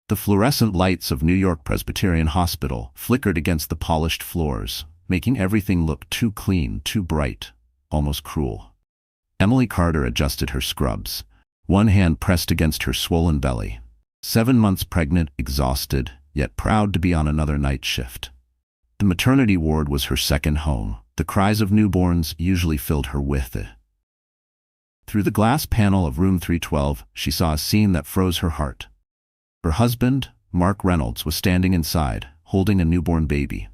The fluorescent lights of New York Presbyterian Hospital flickered against the polished floors, making everything look too clean, too bright, almost cruel. Emily Carter adjusted her scrubs, one hand pressed against her swollen belly. 7 months pregnant, exhausted, yet proud to be on another night shift. The maternity ward was her second home. The cries of newborns usually filled her with it. Through the glass panel of room 312, she saw a scene that froze her heart. Her husband, Mark Reynolds, was standing inside, holding a newborn baby.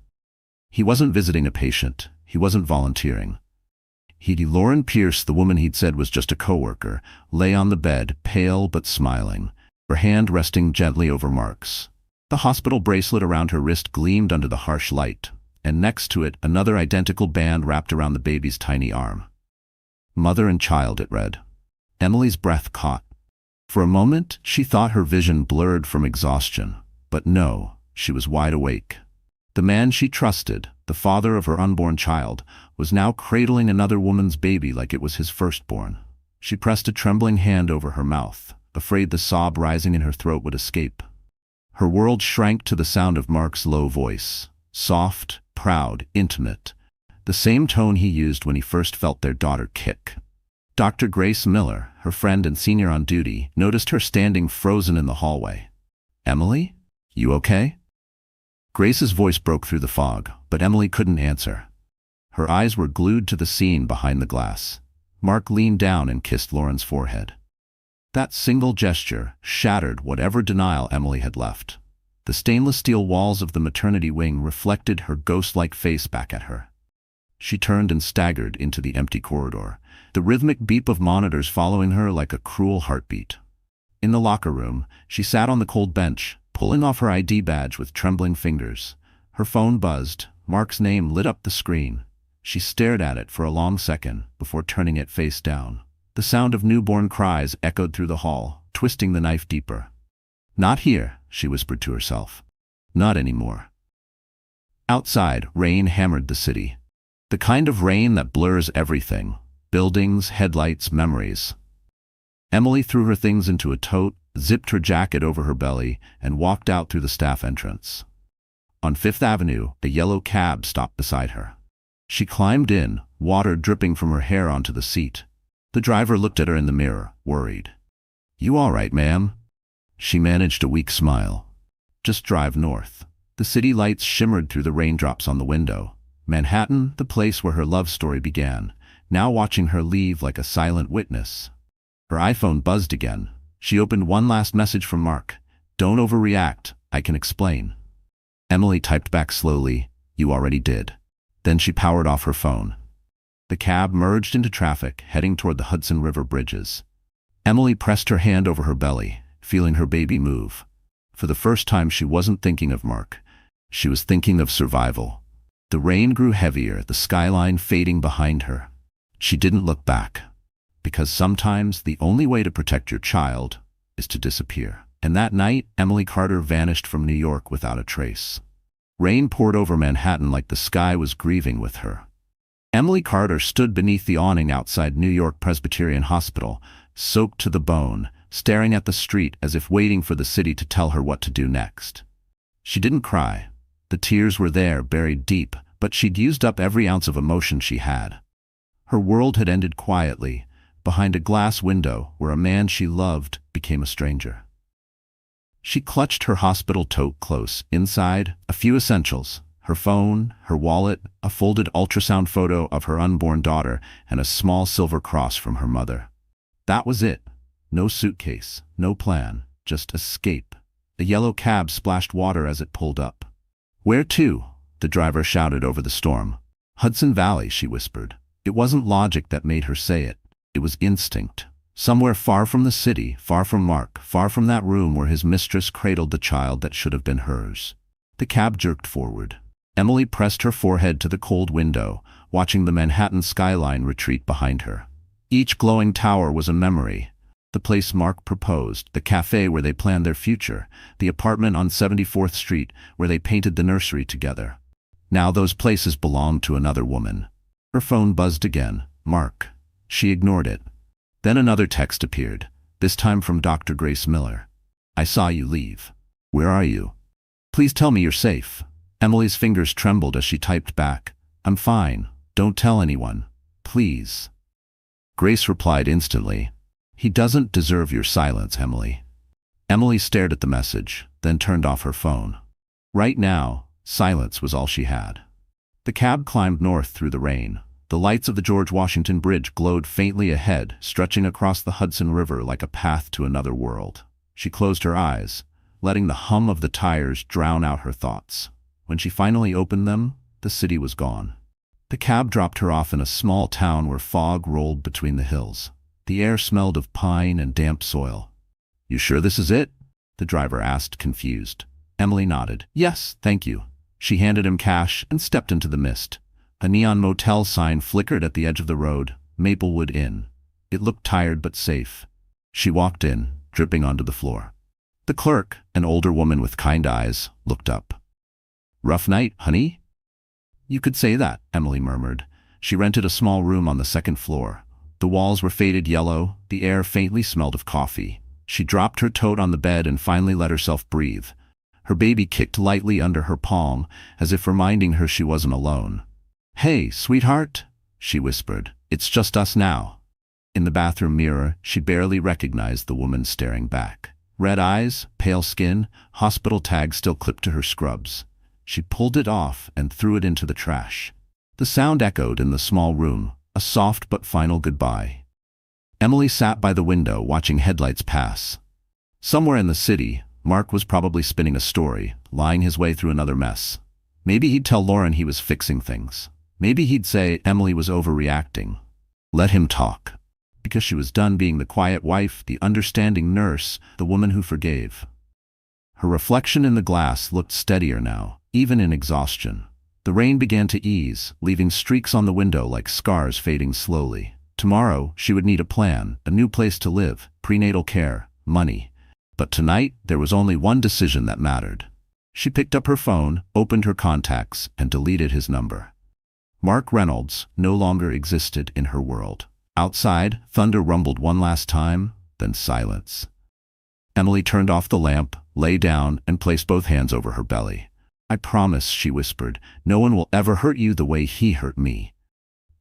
He wasn't visiting a patient. He wasn't volunteering. Lauren Pierce, the woman he'd said was just a coworker, lay on the bed, pale but smiling, her hand resting gently over Mark's. The hospital bracelet around her wrist gleamed under the harsh light, and next to it another identical band wrapped around the baby's tiny arm. Mother and child, it read. Emily's breath caught. For a moment, she thought her vision blurred from exhaustion, but no, she was wide awake. The man she trusted, the father of her unborn child, was now cradling another woman's baby like it was his firstborn. She pressed a trembling hand over her mouth, afraid the sob rising in her throat would escape. Her world shrank to the sound of Mark's low voice, soft, proud, intimate, the same tone he used when he first felt their daughter kick. Dr. Grace Miller, her friend and senior on duty, noticed her standing frozen in the hallway. "Emily? You okay?" Grace's voice broke through the fog, but Emily couldn't answer. Her eyes were glued to the scene behind the glass. Mark leaned down and kissed Lauren's forehead. That single gesture shattered whatever denial Emily had left. The stainless steel walls of the maternity wing reflected her ghost-like face back at her. She turned and staggered into the empty corridor, the rhythmic beep of monitors following her like a cruel heartbeat. In the locker room, she sat on the cold bench, pulling off her ID badge with trembling fingers. Her phone buzzed. Mark's name lit up the screen. She stared at it for a long second before turning it face down. The sound of newborn cries echoed through the hall, twisting the knife deeper. "Not here," she whispered to herself. "Not anymore." Outside, rain hammered the city. The kind of rain that blurs everything. Buildings, headlights, memories. Emily threw her things into a tote, zipped her jacket over her belly, and walked out through the staff entrance. On Fifth Avenue, a yellow cab stopped beside her. She climbed in, water dripping from her hair onto the seat. The driver looked at her in the mirror, worried. "You all right, ma'am?" She managed a weak smile. "Just drive north." The city lights shimmered through the raindrops on the window. Manhattan, the place where her love story began, now watching her leave like a silent witness. Her iPhone buzzed again. She opened one last message from Mark. "Don't overreact, I can explain." Emily typed back slowly, "You already did." Then she powered off her phone. The cab merged into traffic, heading toward the Hudson River bridges. Emily pressed her hand over her belly, feeling her baby move. For the first time, she wasn't thinking of Mark. She was thinking of survival. The rain grew heavier, the skyline fading behind her. She didn't look back. Because sometimes the only way to protect your child is to disappear. And that night, Emily Carter vanished from New York without a trace. Rain poured over Manhattan like the sky was grieving with her. Emily Carter stood beneath the awning outside New York Presbyterian Hospital, soaked to the bone, staring at the street as if waiting for the city to tell her what to do next. She didn't cry. The tears were there, buried deep, but she'd used up every ounce of emotion she had. Her world had ended quietly, behind a glass window where a man she loved became a stranger. She clutched her hospital tote close. Inside, a few essentials: her phone, her wallet, a folded ultrasound photo of her unborn daughter, and a small silver cross from her mother. That was it. No suitcase, no plan, just escape. A yellow cab splashed water as it pulled up. "Where to?" the driver shouted over the storm. "Hudson Valley," she whispered. It wasn't logic that made her say it. It was instinct. Somewhere far from the city, far from Mark, far from that room where his mistress cradled the child that should have been hers. The cab jerked forward. Emily pressed her forehead to the cold window, watching the Manhattan skyline retreat behind her. Each glowing tower was a memory. The place Mark proposed, the cafe where they planned their future, the apartment on 74th Street where they painted the nursery together. Now those places belonged to another woman. Her phone buzzed again. Mark. She ignored it. Then another text appeared, this time from Dr. Grace Miller. "I saw you leave." Where are you? Please tell me you're safe. Emily's fingers trembled as she typed back. I'm fine. Don't tell anyone. Please. Grace replied instantly. He doesn't deserve your silence, Emily. Emily stared at the message, then turned off her phone. Right now, silence was all she had. The cab climbed north through the rain. The lights of the George Washington Bridge glowed faintly ahead, stretching across the Hudson River like a path to another world. She closed her eyes, letting the hum of the tires drown out her thoughts. When she finally opened them, the city was gone. The cab dropped her off in a small town where fog rolled between the hills. The air smelled of pine and damp soil. You sure this is it? The driver asked, confused. Emily nodded. Yes, thank you. She handed him cash and stepped into the mist. A neon motel sign flickered at the edge of the road, Maplewood Inn. It looked tired but safe. She walked in, dripping onto the floor. The clerk, an older woman with kind eyes, looked up. Rough night, honey? You could say that, Emily murmured. She rented a small room on the second floor. The walls were faded yellow, the air faintly smelled of coffee. She dropped her tote on the bed and finally let herself breathe. Her baby kicked lightly under her palm, as if reminding her she wasn't alone. Hey, sweetheart, she whispered. It's just us now. In the bathroom mirror, she barely recognized the woman staring back. Red eyes, pale skin, hospital tag still clipped to her scrubs. She pulled it off and threw it into the trash. The sound echoed in the small room, a soft but final goodbye. Emily sat by the window watching headlights pass. Somewhere in the city, Mark was probably spinning a story, lying his way through another mess. Maybe he'd tell Lauren he was fixing things. Maybe he'd say Emily was overreacting. Let him talk. Because she was done being the quiet wife, the understanding nurse, the woman who forgave. Her reflection in the glass looked steadier now, even in exhaustion. The rain began to ease, leaving streaks on the window like scars fading slowly. Tomorrow, she would need a plan, a new place to live, prenatal care, money. But tonight, there was only one decision that mattered. She picked up her phone, opened her contacts, and deleted his number. Mark Reynolds no longer existed in her world. Outside, thunder rumbled one last time, then silence. Emily turned off the lamp, lay down, and placed both hands over her belly. I promise, she whispered, no one will ever hurt you the way he hurt me.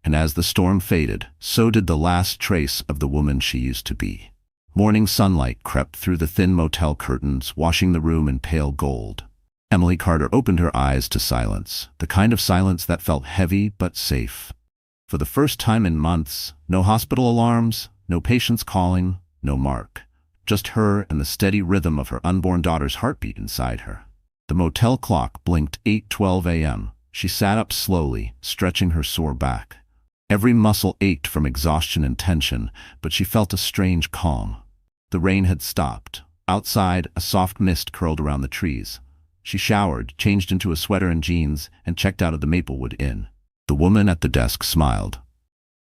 And as the storm faded, so did the last trace of the woman she used to be. Morning sunlight crept through the thin motel curtains, washing the room in pale gold. Emily Carter opened her eyes to silence, the kind of silence that felt heavy but safe. For the first time in months, no hospital alarms, no patients calling, no Mark. Just her and the steady rhythm of her unborn daughter's heartbeat inside her. The motel clock blinked 8:12 a.m. She sat up slowly, stretching her sore back. Every muscle ached from exhaustion and tension, but she felt a strange calm. The rain had stopped. Outside, a soft mist curled around the trees. She showered, changed into a sweater and jeans, and checked out of the Maplewood Inn. The woman at the desk smiled.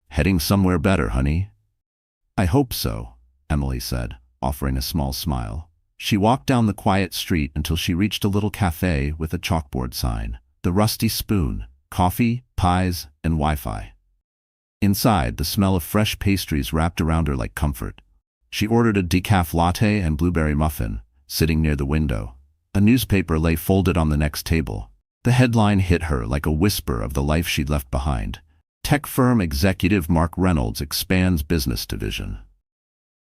Heading somewhere better, honey? I hope so, Emily said, offering a small smile. She walked down the quiet street until she reached a little cafe with a chalkboard sign. The Rusty Spoon, coffee, pies, and Wi-Fi. Inside, the smell of fresh pastries wrapped around her like comfort. She ordered a decaf latte and blueberry muffin, sitting near the window. A newspaper lay folded on the next table. The headline hit her like a whisper of the life she'd left behind. Tech firm executive Mark Reynolds expands business division.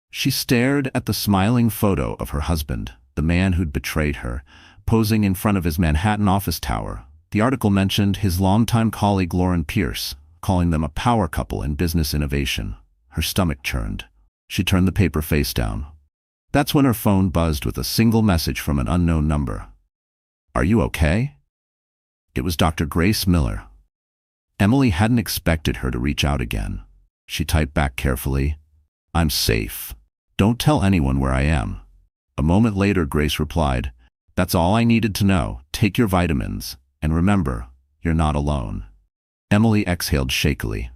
She stared at the smiling photo of her husband, the man who'd betrayed her, posing in front of his Manhattan office tower. The article mentioned his longtime colleague Lauren Pierce, calling them a power couple in business innovation. Her stomach churned. She turned the paper face down. That's when her phone buzzed with a single message from an unknown number. Are you okay? It was Dr. Grace Miller. Emily hadn't expected her to reach out again. She typed back carefully, I'm safe. Don't tell anyone where I am. A moment later, Grace replied, That's all I needed to know. Take your vitamins. And remember, you're not alone. Emily exhaled shakily.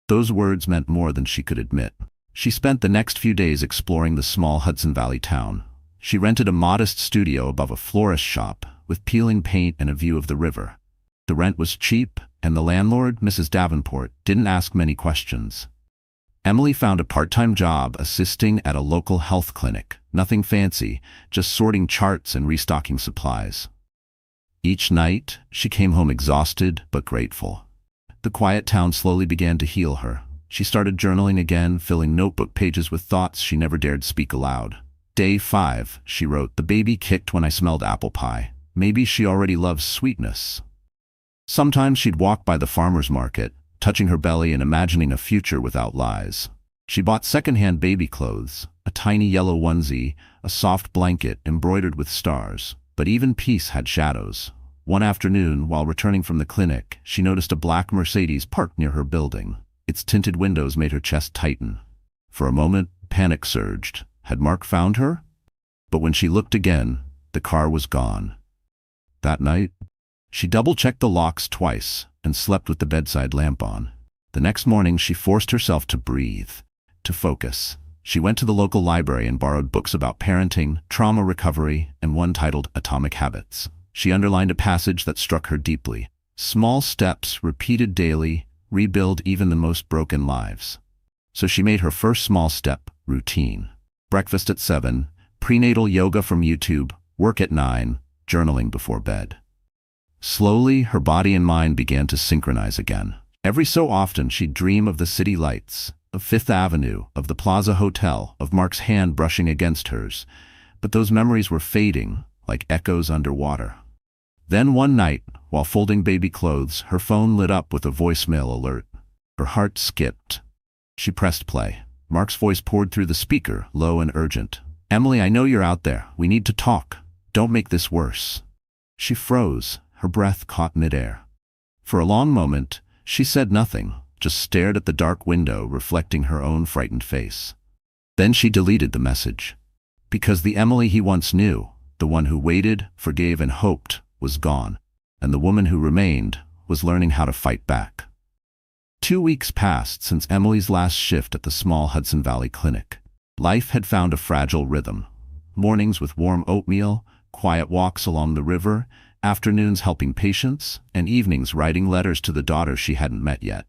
Those words meant more than she could admit. She spent the next few days exploring the small Hudson Valley town. She rented a modest studio above a florist shop, with peeling paint and a view of the river. The rent was cheap, and the landlord, Mrs. Davenport, didn't ask many questions. Emily found a part-time job assisting at a local health clinic, Nothing fancy, just sorting charts and restocking supplies. Each night, she came home exhausted but grateful. The quiet town slowly began to heal her. She started journaling again, filling notebook pages with thoughts she never dared speak aloud. Day 5, she wrote, "The baby kicked when I smelled apple pie. Maybe she already loves sweetness." Sometimes she'd walk by the farmer's market, touching her belly and imagining a future without lies. She bought secondhand baby clothes, a tiny yellow onesie, a soft blanket embroidered with stars. But even peace had shadows. One afternoon, while returning from the clinic, she noticed a black Mercedes parked near her building. Its tinted windows made her chest tighten. For a moment, panic surged. Had Mark found her? But when she looked again, the car was gone. That night, she double-checked the locks twice and slept with the bedside lamp on. The next morning, she forced herself to breathe, to focus. She went to the local library and borrowed books about parenting, trauma recovery, and one titled Atomic Habits. She underlined a passage that struck her deeply. Small steps, repeated daily, rebuild even the most broken lives. So she made her first small step routine. Breakfast at 7, prenatal yoga from YouTube, work at 9, journaling before bed. Slowly, her body and mind began to synchronize again. Every so often, she'd dream of the city lights, of Fifth Avenue, of the Plaza Hotel, of Mark's hand brushing against hers. But those memories were fading, like echoes underwater. Then one night, while folding baby clothes, her phone lit up with a voicemail alert. Her heart skipped. She pressed play. Mark's voice poured through the speaker, low and urgent. "Emily, I know you're out there. We need to talk. Don't make this worse." She froze, her breath caught midair. For a long moment, she said nothing, just stared at the dark window reflecting her own frightened face. Then she deleted the message. Because the Emily he once knew, the one who waited, forgave, and hoped, was gone, and the woman who remained was learning how to fight back. 2 weeks passed since Emily's last shift at the small Hudson Valley clinic. Life had found a fragile rhythm. Mornings with warm oatmeal, quiet walks along the river, afternoons helping patients, and evenings writing letters to the daughter she hadn't met yet.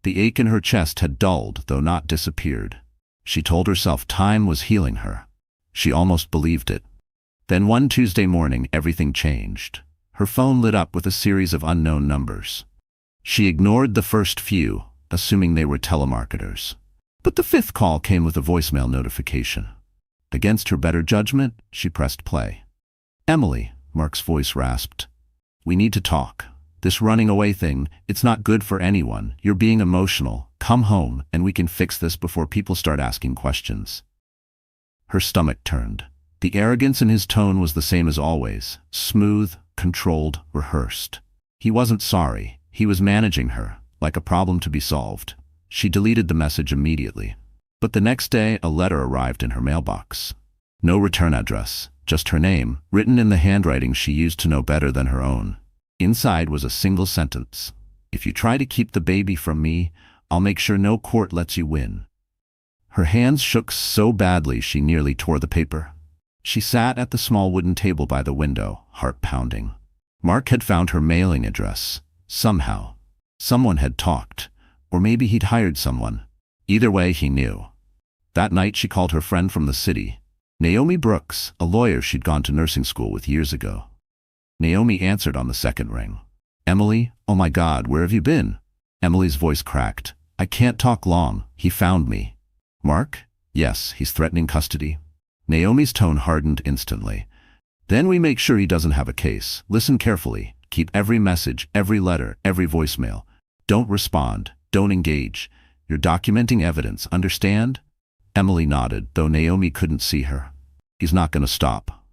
The ache in her chest had dulled, though not disappeared. She told herself time was healing her. She almost believed it. Then one Tuesday morning, everything changed. Her phone lit up with a series of unknown numbers. She ignored the first few, assuming they were telemarketers. But the fifth call came with a voicemail notification. Against her better judgment, she pressed play. "Emily," Mark's voice rasped. "We need to talk. This running away thing, it's not good for anyone. You're being emotional. Come home, and we can fix this before people start asking questions." Her stomach turned. The arrogance in his tone was the same as always, smooth, controlled, rehearsed. He wasn't sorry. He was managing her, like a problem to be solved. She deleted the message immediately. But the next day, a letter arrived in her mailbox. No return address, just her name, written in the handwriting she used to know better than her own. Inside was a single sentence. "If you try to keep the baby from me, I'll make sure no court lets you win." Her hands shook so badly she nearly tore the paper. She sat at the small wooden table by the window, heart pounding. Mark had found her mailing address. Somehow. Someone had talked. Or maybe he'd hired someone. Either way, he knew. That night she called her friend from the city, Naomi Brooks, a lawyer she'd gone to nursing school with years ago. Naomi answered on the second ring. "Emily, oh my God, where have you been?" Emily's voice cracked. "I can't talk long. He found me." "Mark?" "Yes, he's threatening custody." Naomi's tone hardened instantly. "Then we make sure he doesn't have a case. Listen carefully. Keep every message, every letter, every voicemail. Don't respond. Don't engage. You're documenting evidence, understand?" Emily nodded, though Naomi couldn't see her. "He's not going to stop."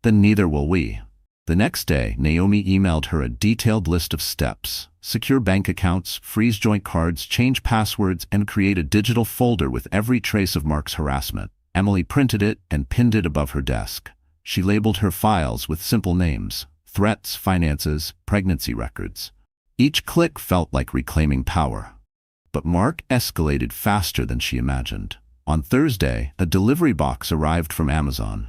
"Then neither will we." The next day, Naomi emailed her a detailed list of steps: secure bank accounts, freeze joint cards, change passwords, and create a digital folder with every trace of Mark's harassment. Emily printed it and pinned it above her desk. She labeled her files with simple names: threats, finances, pregnancy records. Each click felt like reclaiming power. But Mark escalated faster than she imagined. On Thursday, a delivery box arrived from Amazon.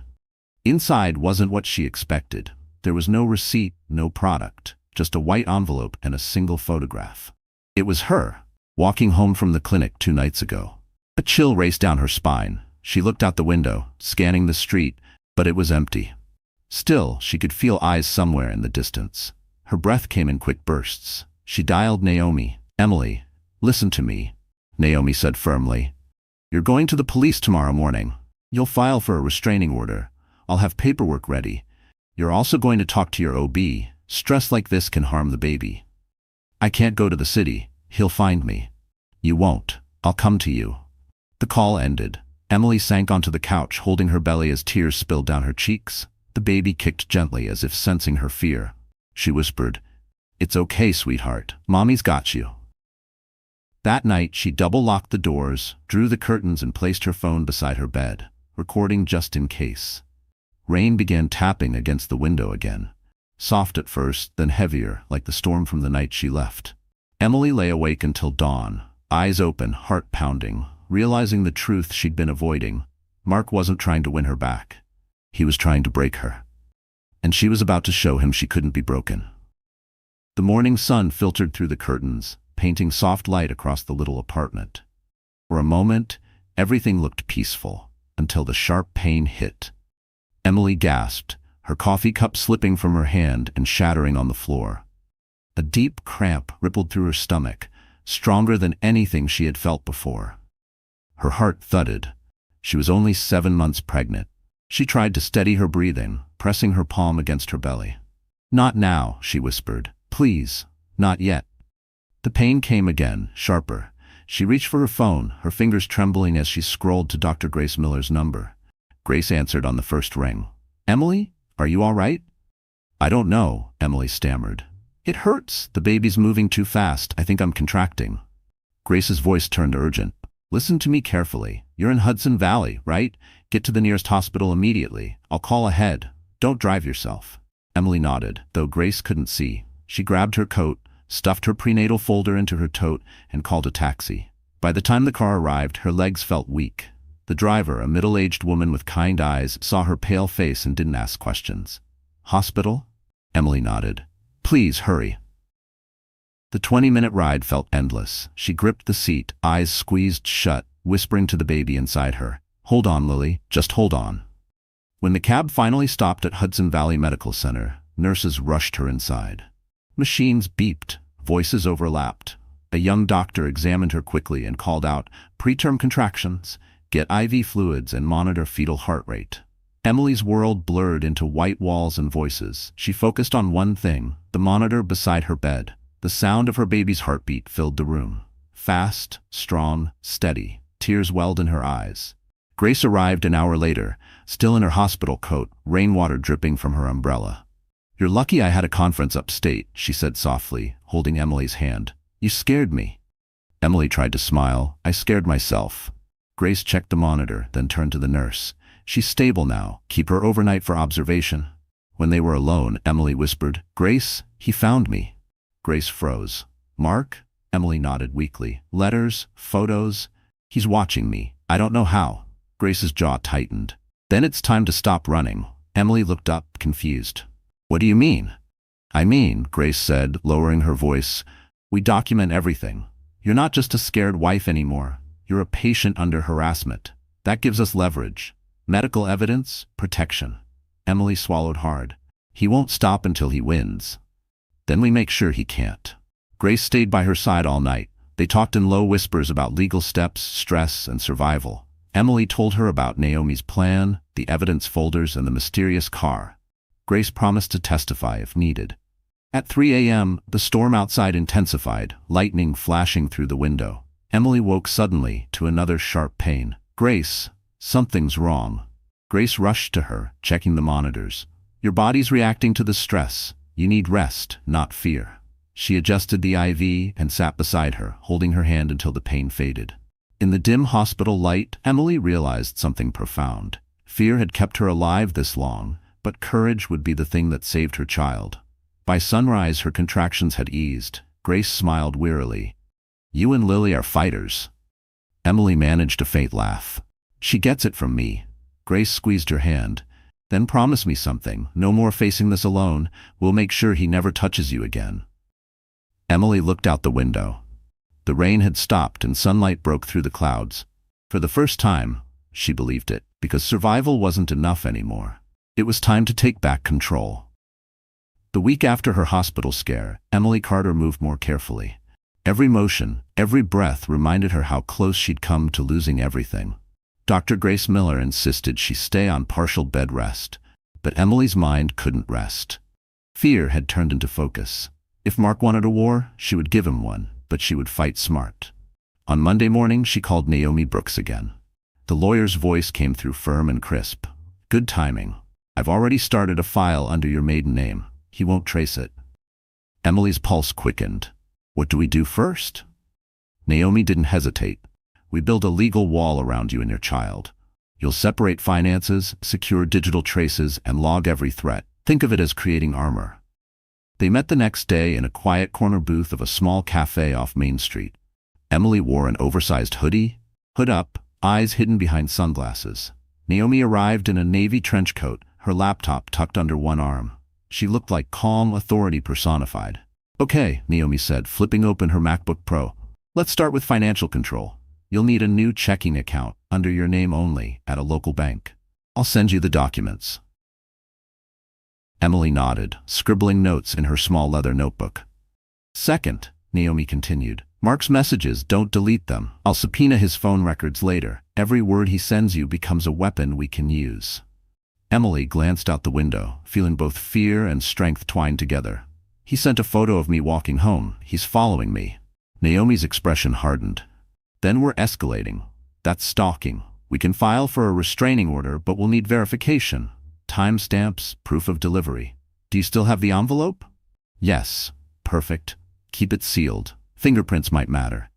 Inside wasn't what she expected. There was no receipt, no product, just a white envelope and a single photograph. It was her, walking home from the clinic 2 nights ago. A chill raced down her spine. She looked out the window, scanning the street, but it was empty. Still, she could feel eyes somewhere in the distance. Her breath came in quick bursts. She dialed Naomi. "Emily, listen to me," Naomi said firmly. "You're going to the police tomorrow morning. You'll file for a restraining order. I'll have paperwork ready. You're also going to talk to your OB. Stress like this can harm the baby. I can't go to the city. He'll find me." "You won't. I'll come to you." The call ended. Emily sank onto the couch, holding her belly as tears spilled down her cheeks. The baby kicked gently as if sensing her fear. She whispered, "It's okay, sweetheart. Mommy's got you." That night, she double-locked the doors, drew the curtains and placed her phone beside her bed, recording just in case. Rain began tapping against the window again. Soft at first, then heavier, like the storm from the night she left. Emily lay awake until dawn, eyes open, heart pounding, realizing the truth she'd been avoiding. Mark wasn't trying to win her back. He was trying to break her. And she was about to show him she couldn't be broken. The morning sun filtered through the curtains, painting soft light across the little apartment. For a moment, everything looked peaceful, until the sharp pain hit. Emily gasped, her coffee cup slipping from her hand and shattering on the floor. A deep cramp rippled through her stomach, stronger than anything she had felt before. Her heart thudded. She was only 7 months pregnant. She tried to steady her breathing, pressing her palm against her belly. "Not now," she whispered. "Please, not yet." The pain came again, sharper. She reached for her phone, her fingers trembling as she scrolled to Dr. Grace Miller's number. Grace answered on the first ring. "Emily, are you all right?" "I don't know," Emily stammered. "It hurts. The baby's moving too fast. I think I'm contracting." Grace's voice turned urgent. "Listen to me carefully. You're in Hudson Valley, right? Get to the nearest hospital immediately. I'll call ahead. Don't drive yourself." Emily nodded, though Grace couldn't see. She grabbed her coat, stuffed her prenatal folder into her tote, and called a taxi. By the time the car arrived, her legs felt weak. The driver, a middle-aged woman with kind eyes, saw her pale face and didn't ask questions. "Hospital?" Emily nodded. "Please, hurry." The 20-minute ride felt endless. She gripped the seat, eyes squeezed shut, whispering to the baby inside her. "Hold on, Lily, just hold on." When the cab finally stopped at Hudson Valley Medical Center, nurses rushed her inside. Machines beeped, voices overlapped. A young doctor examined her quickly and called out, "Preterm contractions. Get IV fluids and monitor fetal heart rate." Emily's world blurred into white walls and voices. She focused on one thing, the monitor beside her bed. The sound of her baby's heartbeat filled the room. Fast, strong, steady. Tears welled in her eyes. Grace arrived an hour later, still in her hospital coat, rainwater dripping from her umbrella. "You're lucky I had a conference upstate," she said softly, holding Emily's hand. "You scared me." Emily tried to smile. "I scared myself." Grace checked the monitor, then turned to the nurse. "She's stable now. Keep her overnight for observation." When they were alone, Emily whispered, "Grace, he found me." Grace froze. "Mark?" Emily nodded weakly. "Letters, photos. He's watching me. I don't know how." Grace's jaw tightened. "Then it's time to stop running." Emily looked up, confused. "What do you mean?" "I mean," Grace said, lowering her voice, "we document everything. You're not just a scared wife anymore. You're a patient under harassment. That gives us leverage. Medical evidence, protection." Emily swallowed hard. "He won't stop until he wins. Then we make sure he can't." Grace stayed by her side all night. They talked in low whispers about legal steps, stress, and survival. Emily told her about Naomi's plan, the evidence folders, and the mysterious car. Grace promised to testify if needed. At 3 a.m., the storm outside intensified, lightning flashing through the window. Emily woke suddenly to another sharp pain. "Grace, something's wrong." Grace rushed to her, checking the monitors. "Your body's reacting to the stress. You need rest, not fear." She adjusted the IV and sat beside her, holding her hand until the pain faded. In the dim hospital light, Emily realized something profound. Fear had kept her alive this long, but courage would be the thing that saved her child. By sunrise, her contractions had eased. Grace smiled wearily. "You and Lily are fighters." Emily managed a faint laugh. "She gets it from me." Grace squeezed her hand. "Then promise me something. No more facing this alone. We'll make sure he never touches you again." Emily looked out the window. The rain had stopped and sunlight broke through the clouds. For the first time, She believed it, because survival wasn't enough anymore. It was time to take back control. The week after her hospital scare, Emily Carter moved more carefully. Every motion, every breath reminded her how close she'd come to losing everything. Dr. Grace Miller insisted she stay on partial bed rest, but Emily's mind couldn't rest. Fear had turned into focus. If Mark wanted a war, she would give him one, but she would fight smart. On Monday morning, she called Naomi Brooks again. The lawyer's voice came through firm and crisp. Good timing. I've already started a file under your maiden name. He won't trace it. Emily's pulse quickened. What do we do first? Naomi didn't hesitate. We build a legal wall around you and your child. You'll separate finances, secure digital traces, and log every threat. Think of it as creating armor. They met the next day in a quiet corner booth of a small cafe off Main Street. Emily wore an oversized hoodie, hood up, eyes hidden behind sunglasses. Naomi arrived in a navy trench coat, her laptop tucked under one arm. She looked like calm authority personified. Okay, Naomi said, flipping open her MacBook Pro. Let's start with financial control. You'll need a new checking account, under your name only, at a local bank. I'll send you the documents. Emily nodded, scribbling notes in her small leather notebook. Second, Naomi continued, Mark's messages, don't delete them. I'll subpoena his phone records later. Every word he sends you becomes a weapon we can use. Emily glanced out the window, feeling both fear and strength twined together. He sent a photo of me walking home. He's following me. Naomi's expression hardened. Then we're escalating. That's stalking. We can file for a restraining order, but we'll need verification. Timestamps, proof of delivery. Do you still have the envelope? Yes. Perfect. Keep it sealed. Fingerprints might matter.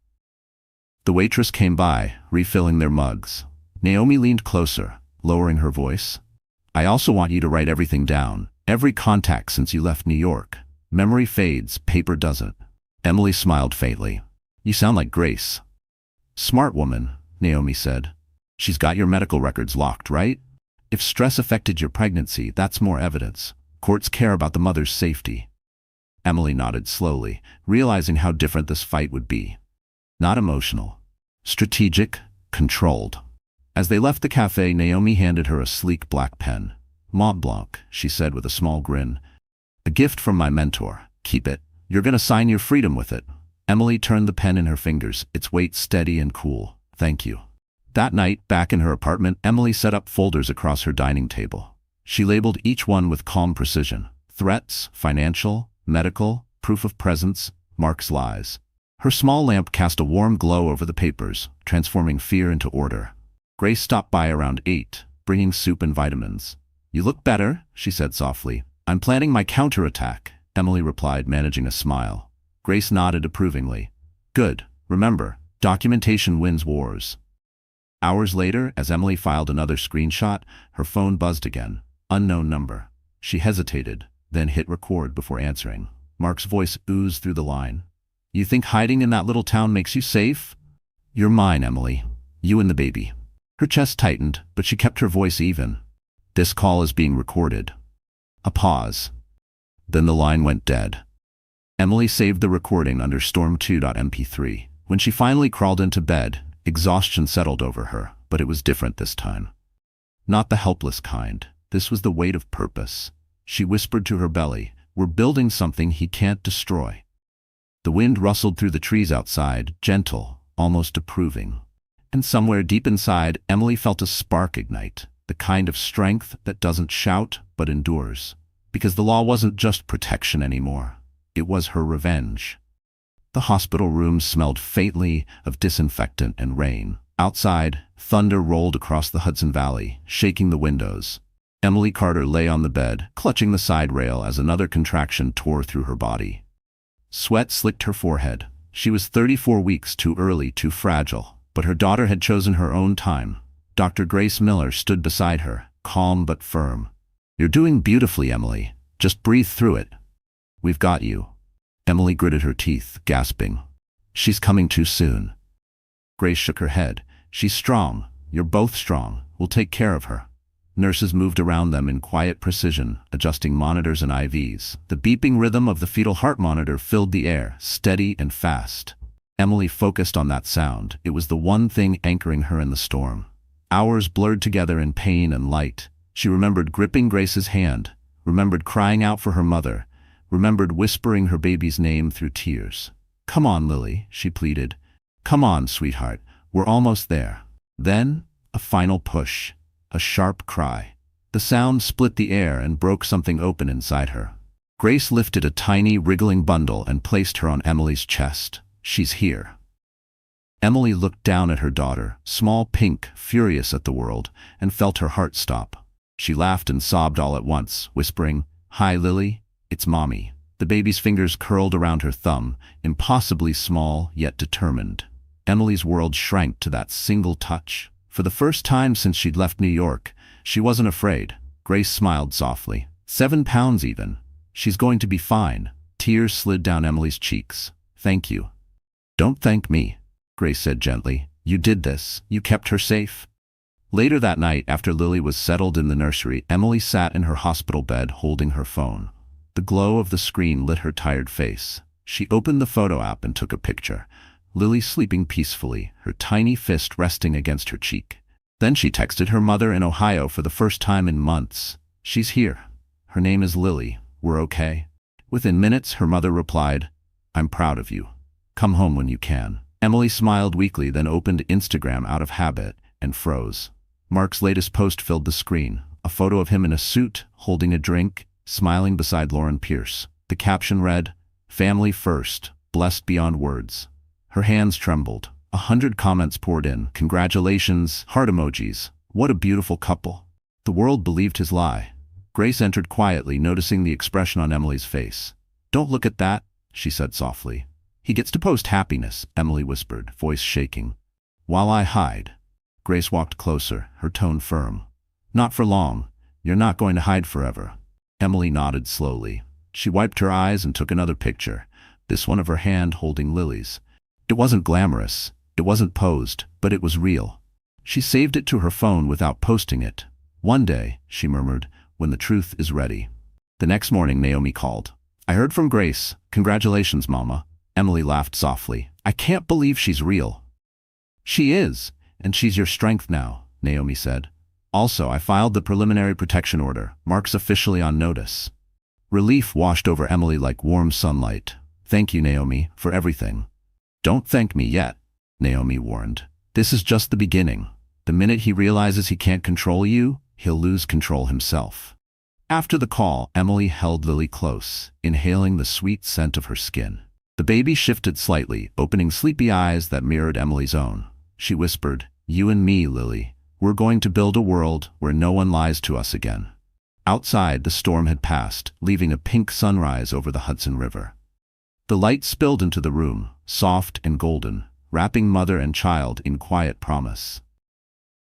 The waitress came by, refilling their mugs. Naomi leaned closer, lowering her voice. I also want you to write everything down. Every contact since you left New York. Memory fades, paper doesn't. Emily smiled faintly. You sound like Grace. Smart woman, Naomi said. She's got your medical records locked, right? If stress affected your pregnancy, that's more evidence. Courts care about the mother's safety. Emily nodded slowly, realizing how different this fight would be. Not emotional. Strategic, controlled. As they left the cafe, Naomi handed her a sleek black pen. Mont Blanc, she said with a small grin. A gift from my mentor. Keep it. You're gonna sign your freedom with it. Emily turned the pen in her fingers, its weight steady and cool. Thank you. That night, back in her apartment, Emily set up folders across her dining table. She labeled each one with calm precision. Threats, financial, medical, proof of presence, Mark's lies. Her small lamp cast a warm glow over the papers, transforming fear into order. Grace stopped by around 8, bringing soup and vitamins. You look better, she said softly. I'm planning my counterattack, Emily replied, managing a smile. Grace nodded approvingly. Good. Remember, documentation wins wars. Hours later, as Emily filed another screenshot, her phone buzzed again. Unknown number. She hesitated, then hit record before answering. Mark's voice oozed through the line. You think hiding in that little town makes you safe? You're mine, Emily. You and the baby. Her chest tightened, but she kept her voice even. This call is being recorded. A pause. Then the line went dead. Emily saved the recording under storm2.mp3. When she finally crawled into bed, exhaustion settled over her, but it was different this time. Not the helpless kind. This was the weight of purpose. She whispered to her belly, we're building something he can't destroy. The wind rustled through the trees outside, gentle, almost approving. And somewhere deep inside, Emily felt a spark ignite, the kind of strength that doesn't shout but endures. Because the law wasn't just protection anymore. It was her revenge. The hospital rooms smelled faintly of disinfectant and rain. Outside, thunder rolled across the Hudson Valley, shaking the windows. Emily Carter lay on the bed, clutching the side rail as another contraction tore through her body. Sweat slicked her forehead. She was 34 weeks too early, too fragile, but her daughter had chosen her own time. Dr. Grace Miller stood beside her, calm but firm. You're doing beautifully, Emily. Just breathe through it. We've got you. Emily gritted her teeth, gasping. She's coming too soon. Grace shook her head. She's strong. You're both strong. We'll take care of her. Nurses moved around them in quiet precision, adjusting monitors and IVs. The beeping rhythm of the fetal heart monitor filled the air, steady and fast. Emily focused on that sound. It was the one thing anchoring her in the storm. Hours blurred together in pain and light. She remembered gripping Grace's hand, remembered crying out for her mother, remembered whispering her baby's name through tears. "Come on, Lily," she pleaded. "Come on, sweetheart. We're almost there." Then, a final push, a sharp cry. The sound split the air and broke something open inside her. Grace lifted a tiny, wriggling bundle and placed her on Emily's chest. "She's here." Emily looked down at her daughter, small, pink, furious at the world, and felt her heart stop. She laughed and sobbed all at once, whispering, "Hi, Lily, it's Mommy." The baby's fingers curled around her thumb, impossibly small yet determined. Emily's world shrank to that single touch. For the first time since she'd left New York, she wasn't afraid. Grace smiled softly. 7 pounds even. She's going to be fine. Tears slid down Emily's cheeks. "Thank you." "Don't thank me," Grace said gently. "You did this. You kept her safe." Later that night, after Lily was settled in the nursery, Emily sat in her hospital bed holding her phone. The glow of the screen lit her tired face. She opened the photo app and took a picture. Lily sleeping peacefully, her tiny fist resting against her cheek. Then she texted her mother in Ohio for the first time in months. "She's here. Her name is Lily. We're okay." Within minutes, her mother replied, "I'm proud of you. Come home when you can." Emily smiled weakly, then opened Instagram out of habit and froze. Mark's latest post filled the screen, a photo of him in a suit, holding a drink, smiling beside Lauren Pierce. The caption read, "Family first, blessed beyond words." Her hands trembled. 100 comments poured in. "Congratulations," heart emojis. "What a beautiful couple." The world believed his lie. Grace entered quietly, noticing the expression on Emily's face. "Don't look at that," she said softly. "He gets to post happiness," Emily whispered, voice shaking. "While I hide." Grace walked closer, her tone firm. "Not for long. You're not going to hide forever." Emily nodded slowly. She wiped her eyes and took another picture, this one of her hand holding Lily's. It wasn't glamorous, it wasn't posed, but it was real. She saved it to her phone without posting it. "One day," she murmured, "when the truth is ready." The next morning, Naomi called. "I heard from Grace. Congratulations, Mama." Emily laughed softly. "I can't believe she's real." "She is, and she's your strength now," Naomi said. "Also, I filed the preliminary protection order. Mark's officially on notice." Relief washed over Emily like warm sunlight. "Thank you, Naomi, for everything." "Don't thank me yet," Naomi warned. "This is just the beginning. The minute he realizes he can't control you, he'll lose control himself." After the call, Emily held Lily close, inhaling the sweet scent of her skin. The baby shifted slightly, opening sleepy eyes that mirrored Emily's own. She whispered, "You and me, Lily. We're going to build a world where no one lies to us again." Outside, the storm had passed, leaving a pink sunrise over the Hudson River. The light spilled into the room, soft and golden, wrapping mother and child in quiet promise.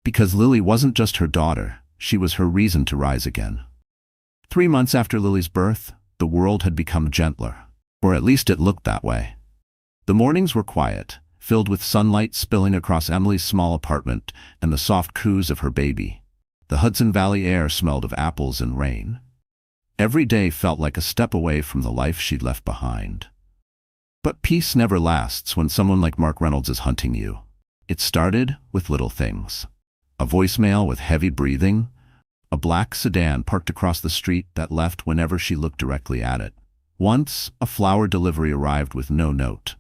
Because Lily wasn't just her daughter, she was her reason to rise again. 3 months after Lily's birth, the world had become gentler. Or at least it looked that way. The mornings were quiet, filled with sunlight spilling across Emily's small apartment and the soft coos of her baby. The Hudson Valley air smelled of apples and rain. Every day felt like a step away from the life she'd left behind. But peace never lasts when someone like Mark Reynolds is hunting you. It started with little things. A voicemail with heavy breathing, a black sedan parked across the street that left whenever she looked directly at it. Once, a flower delivery arrived with no note.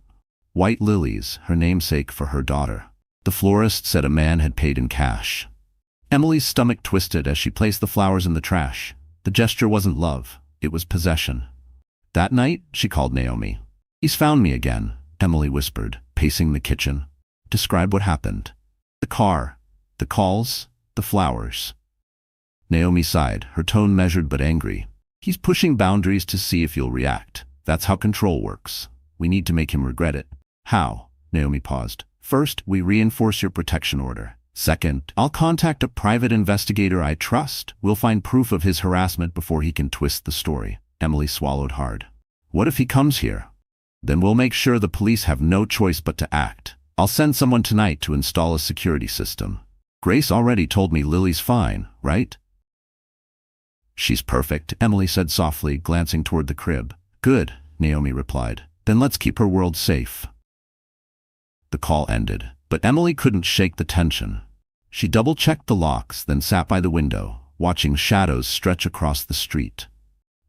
White lilies, her namesake for her daughter. The florist said a man had paid in cash. Emily's stomach twisted as she placed the flowers in the trash. The gesture wasn't love, it was possession. That night, she called Naomi. "He's found me again," Emily whispered, pacing the kitchen. "Describe what happened." "The car, the calls, the flowers." Naomi sighed, her tone measured but angry. "He's pushing boundaries to see if you'll react. That's how control works. We need to make him regret it." "How?" Naomi paused. "First, we reinforce your protection order. Second, I'll contact a private investigator I trust. We'll find proof of his harassment before he can twist the story." Emily swallowed hard. "What if he comes here?" "Then we'll make sure the police have no choice but to act. I'll send someone tonight to install a security system." "Grace already told me Lily's fine, right?" "She's perfect," Emily said softly, glancing toward the crib. "Good," Naomi replied. "Then let's keep her world safe." The call ended, but Emily couldn't shake the tension. She double-checked the locks, then sat by the window, watching shadows stretch across the street.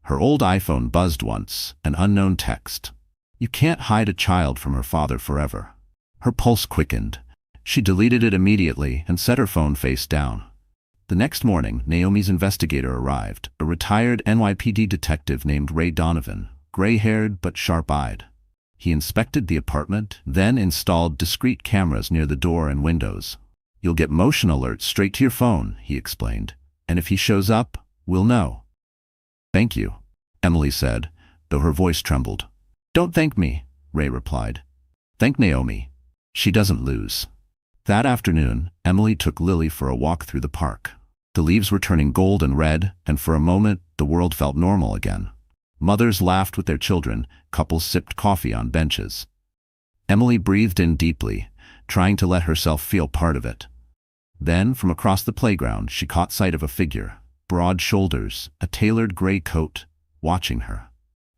Her old iPhone buzzed once, an unknown text. You can't hide a child from her father forever. Her pulse quickened. She deleted it immediately and set her phone face down. The next morning, Naomi's investigator arrived, a retired NYPD detective named Ray Donovan, gray-haired but sharp-eyed. He inspected the apartment, then installed discreet cameras near the door and windows. You'll get motion alerts straight to your phone, he explained. And if he shows up, we'll know. Thank you, Emily said, though her voice trembled. Don't thank me, Ray replied. Thank Naomi. She doesn't lose. That afternoon, Emily took Lily for a walk through the park. The leaves were turning gold and red, and for a moment, the world felt normal again. Mothers laughed with their children, couples sipped coffee on benches. Emily breathed in deeply, trying to let herself feel part of it. Then, from across the playground, she caught sight of a figure, broad shoulders, a tailored gray coat, watching her.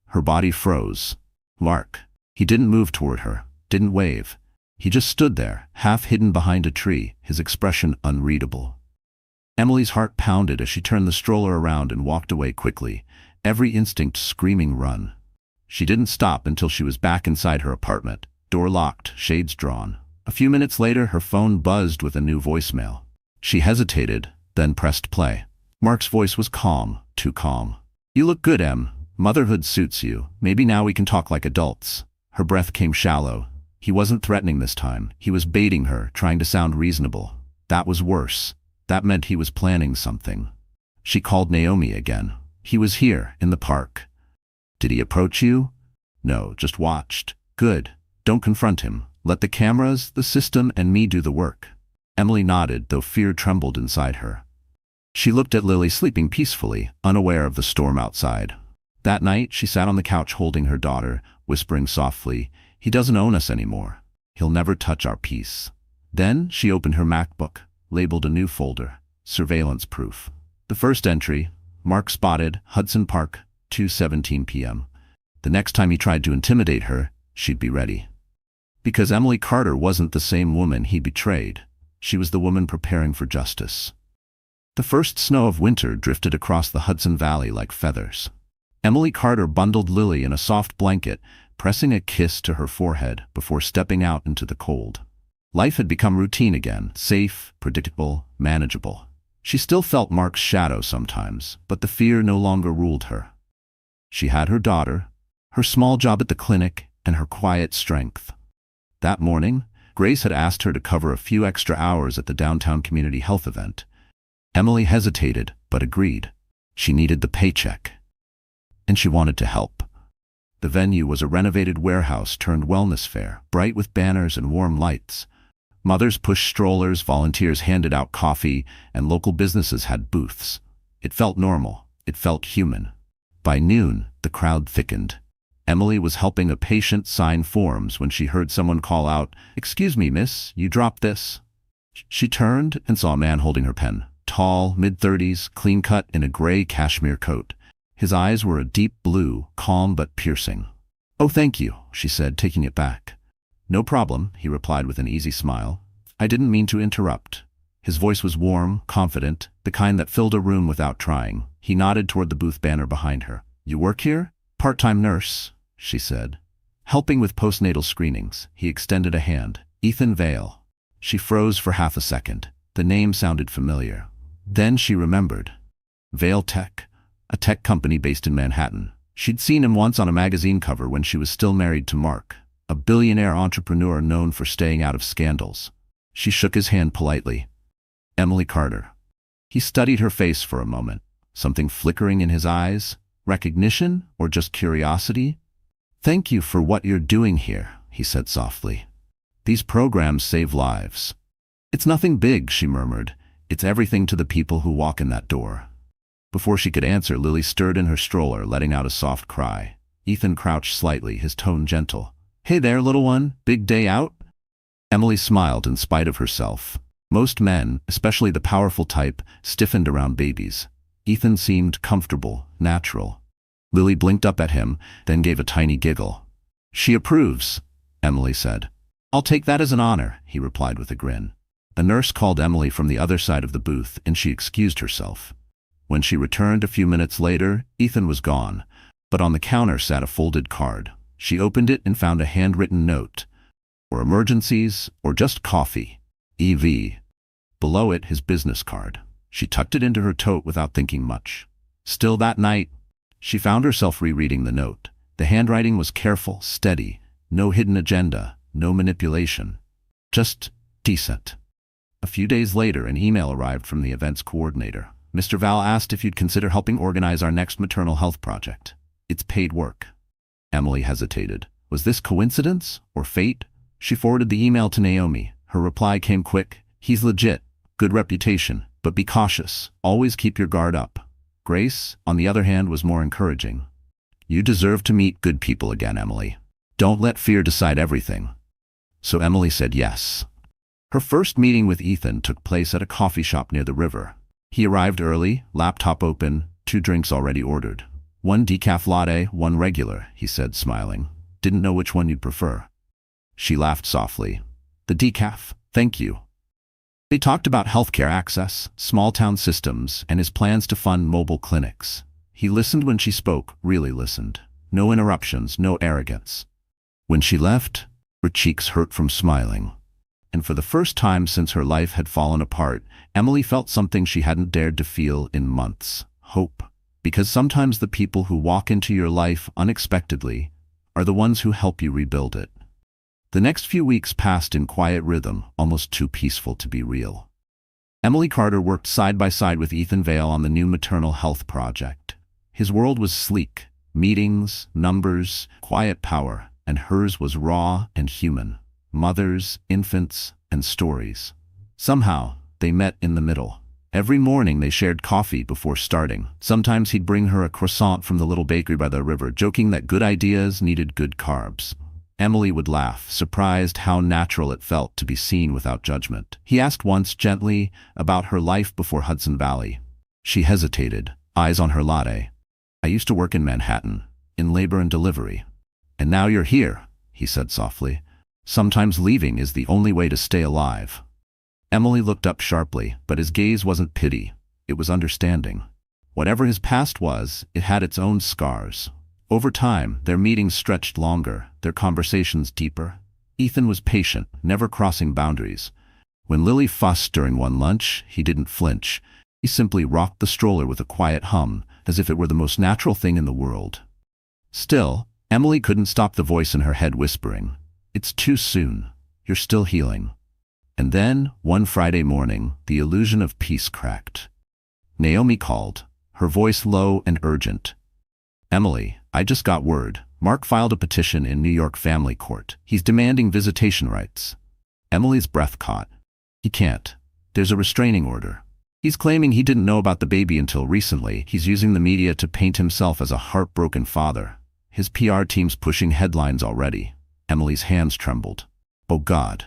Her body froze. Mark. He didn't move toward her, didn't wave. He just stood there, half hidden behind a tree, his expression unreadable. Emily's heart pounded as she turned the stroller around and walked away quickly, every instinct screaming run. She didn't stop until she was back inside her apartment, door locked, shades drawn. A few minutes later, her phone buzzed with a new voicemail. She hesitated, then pressed play. Mark's voice was calm, too calm. You look good, Em. Motherhood suits you. Maybe now we can talk like adults. Her breath came shallow. He wasn't threatening this time. He was baiting her, trying to sound reasonable. That was worse. That meant he was planning something. She called Naomi again. He was here, in the park. Did he approach you? No, just watched. Good. Don't confront him. Let the cameras, the system, and me do the work. Emily nodded, though fear trembled inside her. She looked at Lily sleeping peacefully, unaware of the storm outside. That night, she sat on the couch holding her daughter, whispering softly, "He doesn't own us anymore. He'll never touch our peace." Then she opened her MacBook, labeled a new folder, surveillance proof. The first entry, Mark spotted, Hudson Park, 2:17 p.m. The next time he tried to intimidate her, she'd be ready. Because Emily Carter wasn't the same woman he betrayed. She was the woman preparing for justice. The first snow of winter drifted across the Hudson Valley like feathers. Emily Carter bundled Lily in a soft blanket, pressing a kiss to her forehead before stepping out into the cold. Life had become routine again, safe, predictable, manageable. She still felt Mark's shadow sometimes, but the fear no longer ruled her. She had her daughter, her small job at the clinic, and her quiet strength. That morning, Grace had asked her to cover a few extra hours at the downtown community health event. Emily hesitated, but agreed. She needed the paycheck. And she wanted to help. The venue was a renovated warehouse turned wellness fair, bright with banners and warm lights. Mothers pushed strollers, volunteers handed out coffee, and local businesses had booths. It felt normal. It felt human. By noon, the crowd thickened. Emily was helping a patient sign forms when she heard someone call out, "Excuse me, miss, you dropped this." She turned and saw a man holding her pen. Tall, mid-30s, clean-cut in a gray cashmere coat. His eyes were a deep blue, calm but piercing. "Oh, thank you," she said, taking it back. "No problem," he replied with an easy smile. "I didn't mean to interrupt." His voice was warm, confident, the kind that filled a room without trying. He nodded toward the booth banner behind her. "You work here?" "Part-time nurse," she said. "Helping with postnatal screenings." He extended a hand. "Ethan Vale." She froze for half a second. The name sounded familiar. Then she remembered. Vale Tech, a tech company based in Manhattan. She'd seen him once on a magazine cover when she was still married to Mark, a billionaire entrepreneur known for staying out of scandals. She shook his hand politely. "Emily Carter." He studied her face for a moment. Something flickering in his eyes? Recognition or just curiosity? "Thank you for what you're doing here," he said softly. "These programs save lives." "It's nothing big," she murmured. "It's everything to the people who walk in that door." Before she could answer, Lily stirred in her stroller, letting out a soft cry. Ethan crouched slightly, his tone gentle. "Hey there, little one. Big day out?" Emily smiled in spite of herself. Most men, especially the powerful type, stiffened around babies. Ethan seemed comfortable, natural. Lily blinked up at him, then gave a tiny giggle. "She approves," Emily said. "I'll take that as an honor," he replied with a grin. A nurse called Emily from the other side of the booth and she excused herself. When she returned a few minutes later, Ethan was gone, but on the counter sat a folded card. She opened it and found a handwritten note. For emergencies or just coffee. EV. Below it, his business card. She tucked it into her tote without thinking much. Still that night, she found herself rereading the note. The handwriting was careful, steady, no hidden agenda, no manipulation. Just decent. A few days later, an email arrived from the events coordinator. Mr. Val asked if you'd consider helping organize our next maternal health project. It's paid work. Emily hesitated. Was this coincidence or fate? She forwarded the email to Naomi. Her reply came quick. He's legit. Good reputation. But be cautious. Always keep your guard up. Grace, on the other hand, was more encouraging. You deserve to meet good people again, Emily. Don't let fear decide everything. So Emily said yes. Her first meeting with Ethan took place at a coffee shop near the river. He arrived early, laptop open, 2 drinks already ordered. 1 decaf latte, 1 regular, he said, smiling. Didn't know which one you'd prefer. She laughed softly. The decaf, thank you. They talked about healthcare access, small-town systems, and his plans to fund mobile clinics. He listened when she spoke, really listened. No interruptions, no arrogance. When she left, her cheeks hurt from smiling. And for the first time since her life had fallen apart, Emily felt something she hadn't dared to feel in months. Hope. Because sometimes the people who walk into your life unexpectedly are the ones who help you rebuild it. The next few weeks passed in quiet rhythm, almost too peaceful to be real. Emily Carter worked side by side with Ethan Vale on the new maternal health project. His world was sleek, meetings, numbers, quiet power, and hers was raw and human. Mothers, infants, and stories. Somehow, they met in the middle. Every morning they shared coffee before starting. Sometimes he'd bring her a croissant from the little bakery by the river, joking that good ideas needed good carbs. Emily would laugh, surprised how natural it felt to be seen without judgment. He asked once gently about her life before Hudson Valley. She hesitated, eyes on her latte. I used to work in Manhattan, in labor and delivery. And now you're here, he said softly. Sometimes leaving is the only way to stay alive. Emily looked up sharply, but his gaze wasn't pity. It was understanding. Whatever his past was, it had its own scars. Over time, their meetings stretched longer, their conversations deeper. Ethan was patient, never crossing boundaries. When Lily fussed during one lunch, he didn't flinch. He simply rocked the stroller with a quiet hum, as if it were the most natural thing in the world. Still, Emily couldn't stop the voice in her head whispering, "It's too soon. You're still healing." And then, one Friday morning, the illusion of peace cracked. Naomi called, her voice low and urgent. "Emily, I just got word. Mark filed a petition in New York family court. He's demanding visitation rights." Emily's breath caught. "He can't. There's a restraining order. He's claiming he didn't know about the baby until recently. He's using the media to paint himself as a heartbroken father. His PR team's pushing headlines already." Emily's hands trembled. "Oh God."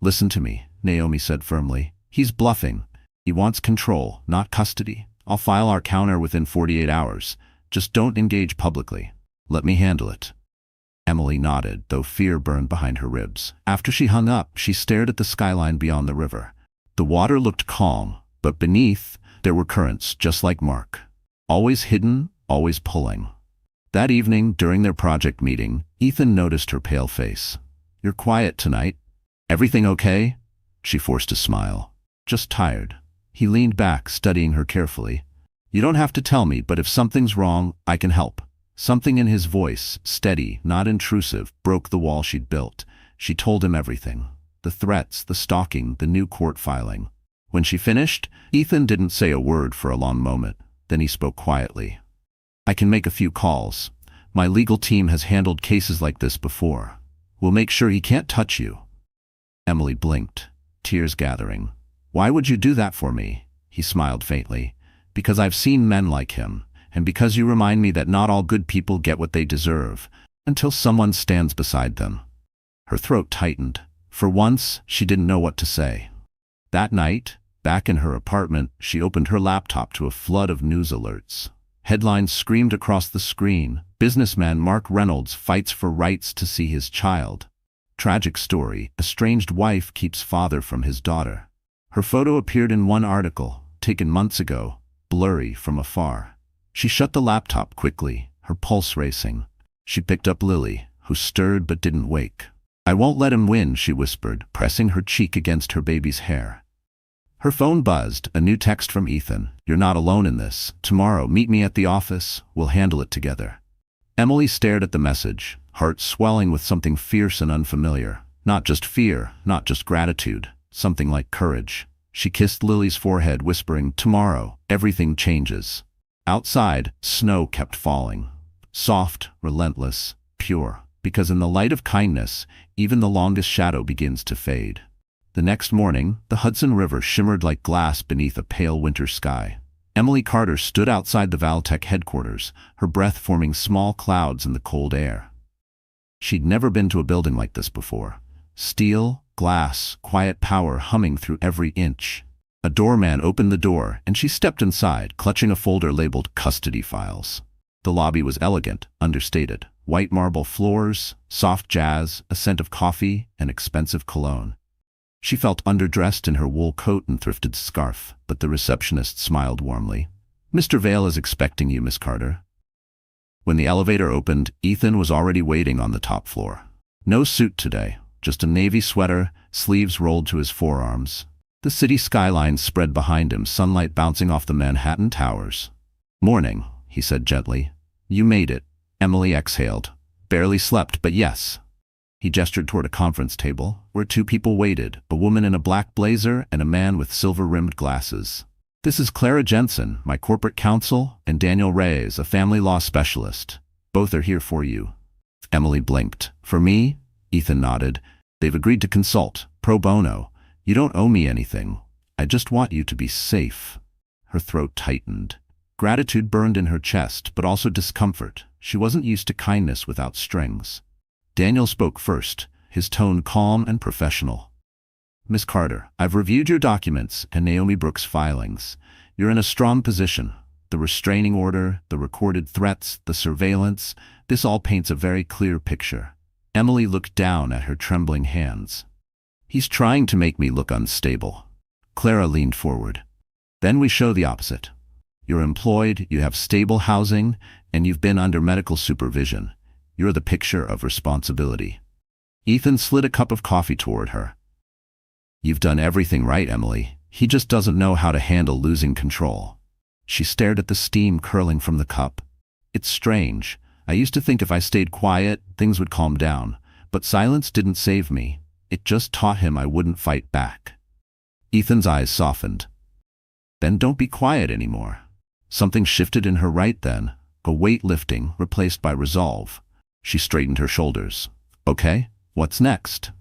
"Listen to me," Naomi said firmly. "He's bluffing. He wants control, not custody. I'll file our counter within 48 hours. Just don't engage publicly. Let me handle it." Emily nodded, though fear burned behind her ribs. After she hung up, she stared at the skyline beyond the river. The water looked calm, but beneath, there were currents, just like Mark. Always hidden, always pulling. That evening, during their project meeting, Ethan noticed her pale face. "You're quiet tonight. Everything okay?" She forced a smile. "Just tired." He leaned back, studying her carefully. "You don't have to tell me, but if something's wrong, I can help." Something in his voice, steady, not intrusive, broke the wall she'd built. She told him everything. The threats, the stalking, the new court filing. When she finished, Ethan didn't say a word for a long moment. Then he spoke quietly. "I can make a few calls. My legal team has handled cases like this before. We'll make sure he can't touch you." Emily blinked, tears gathering. "Why would you do that for me?" He smiled faintly. "Because I've seen men like him, and because you remind me that not all good people get what they deserve, until someone stands beside them." Her throat tightened. For once, she didn't know what to say. That night, back in her apartment, she opened her laptop to a flood of news alerts. Headlines screamed across the screen. Businessman Mark Reynolds fights for rights to see his child. Tragic story, estranged wife keeps father from his daughter. Her photo appeared in one article, taken months ago, blurry from afar. She shut the laptop quickly, her pulse racing. She picked up Lily, who stirred but didn't wake. "I won't let him win," she whispered, pressing her cheek against her baby's hair. Her phone buzzed, a new text from Ethan. "You're not alone in this. Tomorrow, meet me at the office. We'll handle it together." Emily stared at the message, heart swelling with something fierce and unfamiliar. Not just fear, not just gratitude, something like courage. She kissed Lily's forehead, whispering, "Tomorrow, everything changes." Outside, snow kept falling. Soft, relentless, pure. Because in the light of kindness, even the longest shadow begins to fade. The next morning, the Hudson River shimmered like glass beneath a pale winter sky. Emily Carter stood outside the Valtech headquarters, her breath forming small clouds in the cold air. She'd never been to a building like this before. Steel, glass, quiet power humming through every inch. A doorman opened the door, and she stepped inside, clutching a folder labeled "Custody Files." The lobby was elegant, understated. White marble floors, soft jazz, a scent of coffee, and expensive cologne. She felt underdressed in her wool coat and thrifted scarf, but the receptionist smiled warmly. "Mr. Vale is expecting you, Miss Carter." When the elevator opened, Ethan was already waiting on the top floor. No suit today, just a navy sweater, sleeves rolled to his forearms. The city skyline spread behind him, sunlight bouncing off the Manhattan towers. "Morning," he said gently. "You made it." Emily exhaled. "Barely slept, but yes." He gestured toward a conference table, where two people waited, a woman in a black blazer and a man with silver-rimmed glasses. "This is Clara Jensen, my corporate counsel, and Daniel Reyes, a family law specialist. Both are here for you." Emily blinked. "For me?" Ethan nodded. "They've agreed to consult, pro bono. You don't owe me anything. I just want you to be safe." Her throat tightened. Gratitude burned in her chest, but also discomfort. She wasn't used to kindness without strings. Daniel spoke first, his tone calm and professional. "Miss Carter, I've reviewed your documents and Naomi Brooks' filings. You're in a strong position. The restraining order, the recorded threats, the surveillance, this all paints a very clear picture." Emily looked down at her trembling hands. "He's trying to make me look unstable." Clara leaned forward. "Then we show the opposite. You're employed, you have stable housing, and you've been under medical supervision. You're the picture of responsibility." Ethan slid a cup of coffee toward her. "You've done everything right, Emily. He just doesn't know how to handle losing control." She stared at the steam curling from the cup. "It's strange. I used to think if I stayed quiet, things would calm down. But silence didn't save me. It just taught him I wouldn't fight back." Ethan's eyes softened. "Then don't be quiet anymore." Something shifted in her right then, a weight lifting, replaced by resolve. She straightened her shoulders. "Okay, what's next?"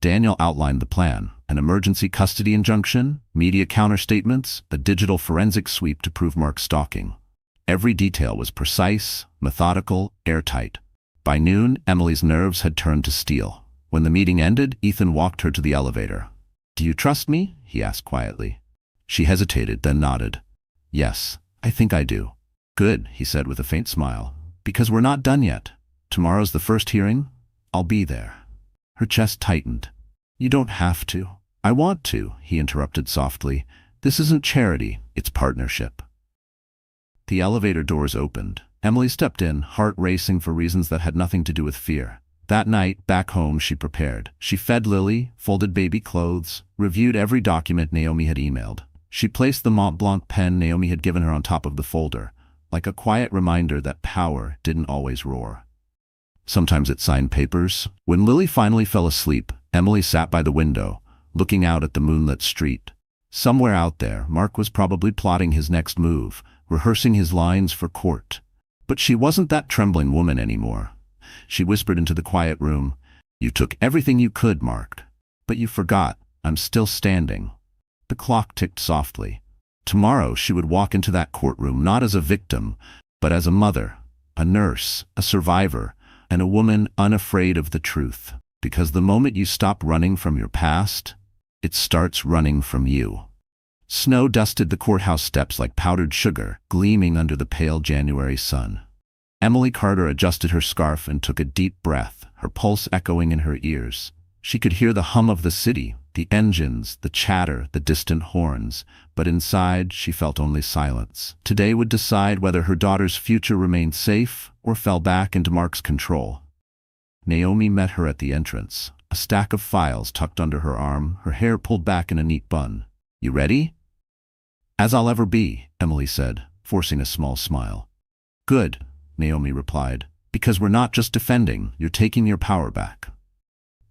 Daniel outlined the plan: an emergency custody injunction, media counterstatements, a digital forensic sweep to prove Mark's stalking. Every detail was precise, methodical, airtight. By noon, Emily's nerves had turned to steel. When the meeting ended, Ethan walked her to the elevator. "Do you trust me?" he asked quietly. She hesitated, then nodded. "Yes, I think I do." "Good," he said with a faint smile. "Because we're not done yet. Tomorrow's the first hearing. I'll be there." Her chest tightened. "You don't have to." "I want to," he interrupted softly. "This isn't charity, it's partnership." The elevator doors opened. Emily stepped in, heart racing for reasons that had nothing to do with fear. That night, back home, she prepared. She fed Lily, folded baby clothes, reviewed every document Naomi had emailed. She placed the Mont Blanc pen Naomi had given her on top of the folder, like a quiet reminder that power didn't always roar. Sometimes it signed papers. When Lily finally fell asleep, Emily sat by the window, looking out at the moonlit street. Somewhere out there, Mark was probably plotting his next move, rehearsing his lines for court. But she wasn't that trembling woman anymore. She whispered into the quiet room, "You took everything you could, Mark. But you forgot, I'm still standing." The clock ticked softly. Tomorrow she would walk into that courtroom not as a victim, but as a mother, a nurse, a survivor, and a woman unafraid of the truth. Because the moment you stop running from your past, it starts running from you. Snow dusted the courthouse steps like powdered sugar, gleaming under the pale January sun. Emily Carter adjusted her scarf and took a deep breath, her pulse echoing in her ears. She could hear the hum of the city, the engines, the chatter, the distant horns, but inside she felt only silence. Today would decide whether her daughter's future remained safe or fell back into Mark's control. Naomi met her at the entrance, a stack of files tucked under her arm, her hair pulled back in a neat bun. "You ready?" "As I'll ever be," Emily said, forcing a small smile. "Good," Naomi replied, "because we're not just defending, you're taking your power back."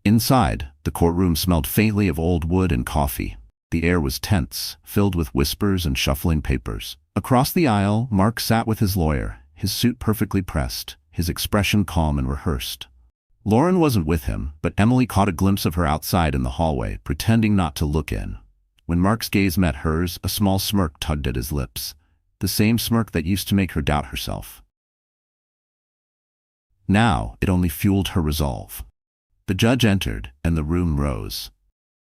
Inside, the courtroom smelled faintly of old wood and coffee. The air was tense, filled with whispers and shuffling papers. Across the aisle, Mark sat with his lawyer, his suit perfectly pressed, his expression calm and rehearsed. Lauren wasn't with him, but Emily caught a glimpse of her outside in the hallway, pretending not to look in. When Mark's gaze met hers, a small smirk tugged at his lips, the same smirk that used to make her doubt herself. Now, it only fueled her resolve. The judge entered, and the room rose.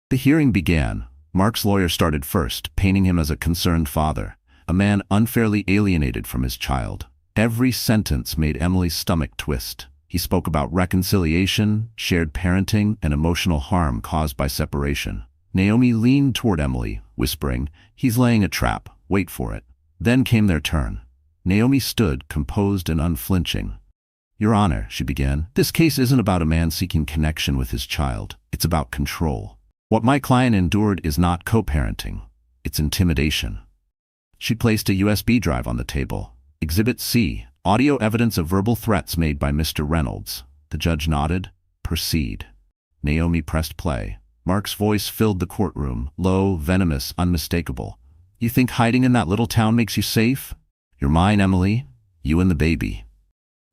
The hearing began. Mark's lawyer started first, painting him as a concerned father, a man unfairly alienated from his child. Every sentence made Emily's stomach twist. He spoke about reconciliation, shared parenting, and emotional harm caused by separation. Naomi leaned toward Emily, whispering, "He's laying a trap. Wait for it." Then came their turn. Naomi stood, composed and unflinching. "Your Honor," she began, "this case isn't about a man seeking connection with his child. It's about control. What my client endured is not co-parenting. It's intimidation." She placed a USB drive on the table. Exhibit C, audio evidence of verbal threats made by Mr. Reynolds. The judge nodded. "Proceed." Naomi pressed play. Mark's voice filled the courtroom, low, venomous, unmistakable. "You think hiding in that little town makes you safe? You're mine, Emily. You and the baby."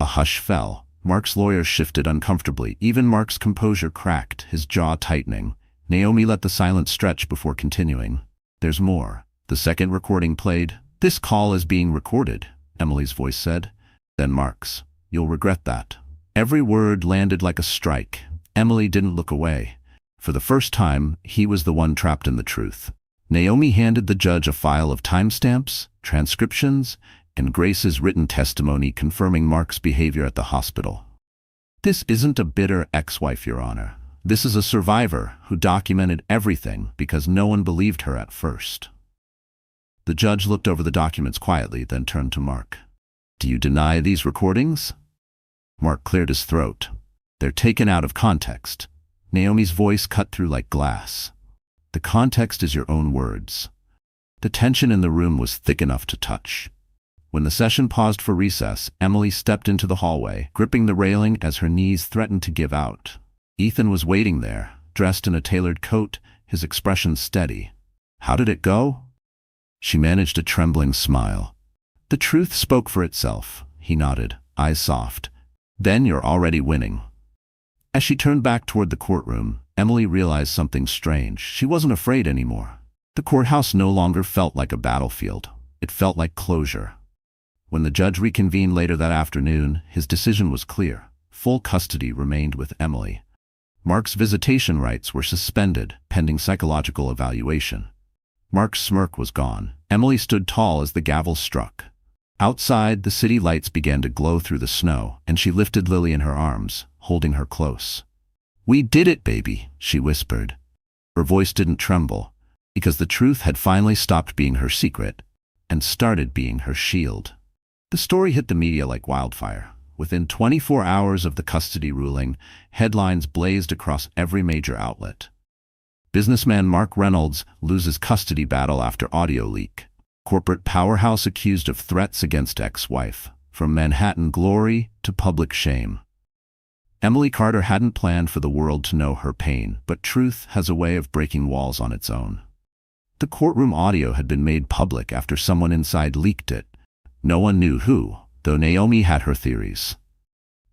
A hush fell. Mark's lawyer shifted uncomfortably. Even Mark's composure cracked, his jaw tightening. Naomi let the silence stretch before continuing. "There's more." The second recording played. "This call is being recorded," Emily's voice said. Then Mark's. "You'll regret that." Every word landed like a strike. Emily didn't look away. For the first time, he was the one trapped in the truth. Naomi handed the judge a file of timestamps, transcriptions, and Grace's written testimony confirming Mark's behavior at the hospital. "This isn't a bitter ex-wife, Your Honor. This is a survivor who documented everything because no one believed her at first." The judge looked over the documents quietly, then turned to Mark. "Do you deny these recordings?" Mark cleared his throat. "They're taken out of context." Naomi's voice cut through like glass. "The context is your own words." The tension in the room was thick enough to touch. When the session paused for recess, Emily stepped into the hallway, gripping the railing as her knees threatened to give out. Ethan was waiting there, dressed in a tailored coat, his expression steady. "How did it go?" She managed a trembling smile. "The truth spoke for itself," he nodded, eyes soft. "Then you're already winning." As she turned back toward the courtroom, Emily realized something strange. She wasn't afraid anymore. The courthouse no longer felt like a battlefield. It felt like closure. When the judge reconvened later that afternoon, his decision was clear. Full custody remained with Emily. Mark's visitation rights were suspended, pending psychological evaluation. Mark's smirk was gone. Emily stood tall as the gavel struck. Outside, the city lights began to glow through the snow, and she lifted Lily in her arms, holding her close. "We did it, baby," she whispered. Her voice didn't tremble, because the truth had finally stopped being her secret and started being her shield. The story hit the media like wildfire. Within 24 hours of the custody ruling, headlines blazed across every major outlet. Businessman Mark Reynolds loses custody battle after audio leak. Corporate powerhouse accused of threats against ex-wife. From Manhattan glory to public shame. Emily Carter hadn't planned for the world to know her pain, but truth has a way of breaking walls on its own. The courtroom audio had been made public after someone inside leaked it. No one knew who, though Naomi had her theories.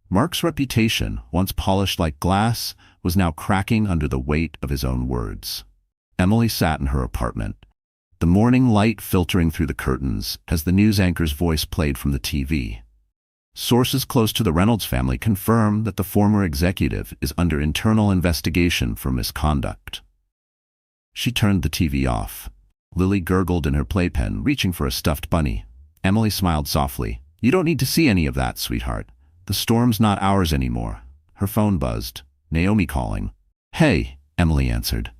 Mark's reputation, once polished like glass, was now cracking under the weight of his own words. Emily sat in her apartment, the morning light filtering through the curtains as the news anchor's voice played from the TV. Sources close to the Reynolds family confirm that the former executive is under internal investigation for misconduct. She turned the TV off. Lily gurgled in her playpen, reaching for a stuffed bunny. Emily smiled softly. "You don't need to see any of that, sweetheart. The storm's not ours anymore." Her phone buzzed. Naomi calling. "Hey," Emily answered.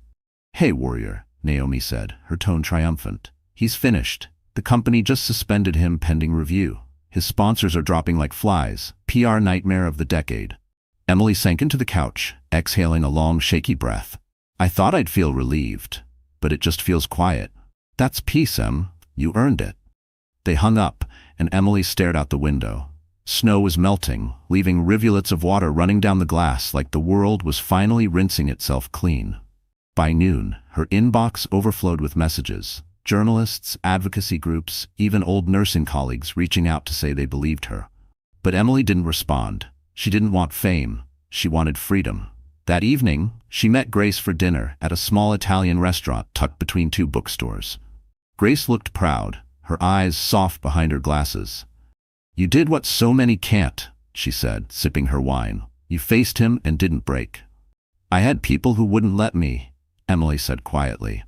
"Hey, warrior," Naomi said, her tone triumphant. "He's finished. The company just suspended him pending review. His sponsors are dropping like flies. PR nightmare of the decade." Emily sank into the couch, exhaling a long, shaky breath. "I thought I'd feel relieved, but it just feels quiet." "That's peace, Em. You earned it." They hung up, and Emily stared out the window. Snow was melting, leaving rivulets of water running down the glass like the world was finally rinsing itself clean. By noon, her inbox overflowed with messages. Journalists, advocacy groups, even old nursing colleagues reaching out to say they believed her. But Emily didn't respond. She didn't want fame. She wanted freedom. That evening, she met Grace for dinner at a small Italian restaurant tucked between two bookstores. Grace looked proud, her eyes soft behind her glasses. "You did what so many can't," she said, sipping her wine. "You faced him and didn't break." "I had people who wouldn't let me," Emily said quietly.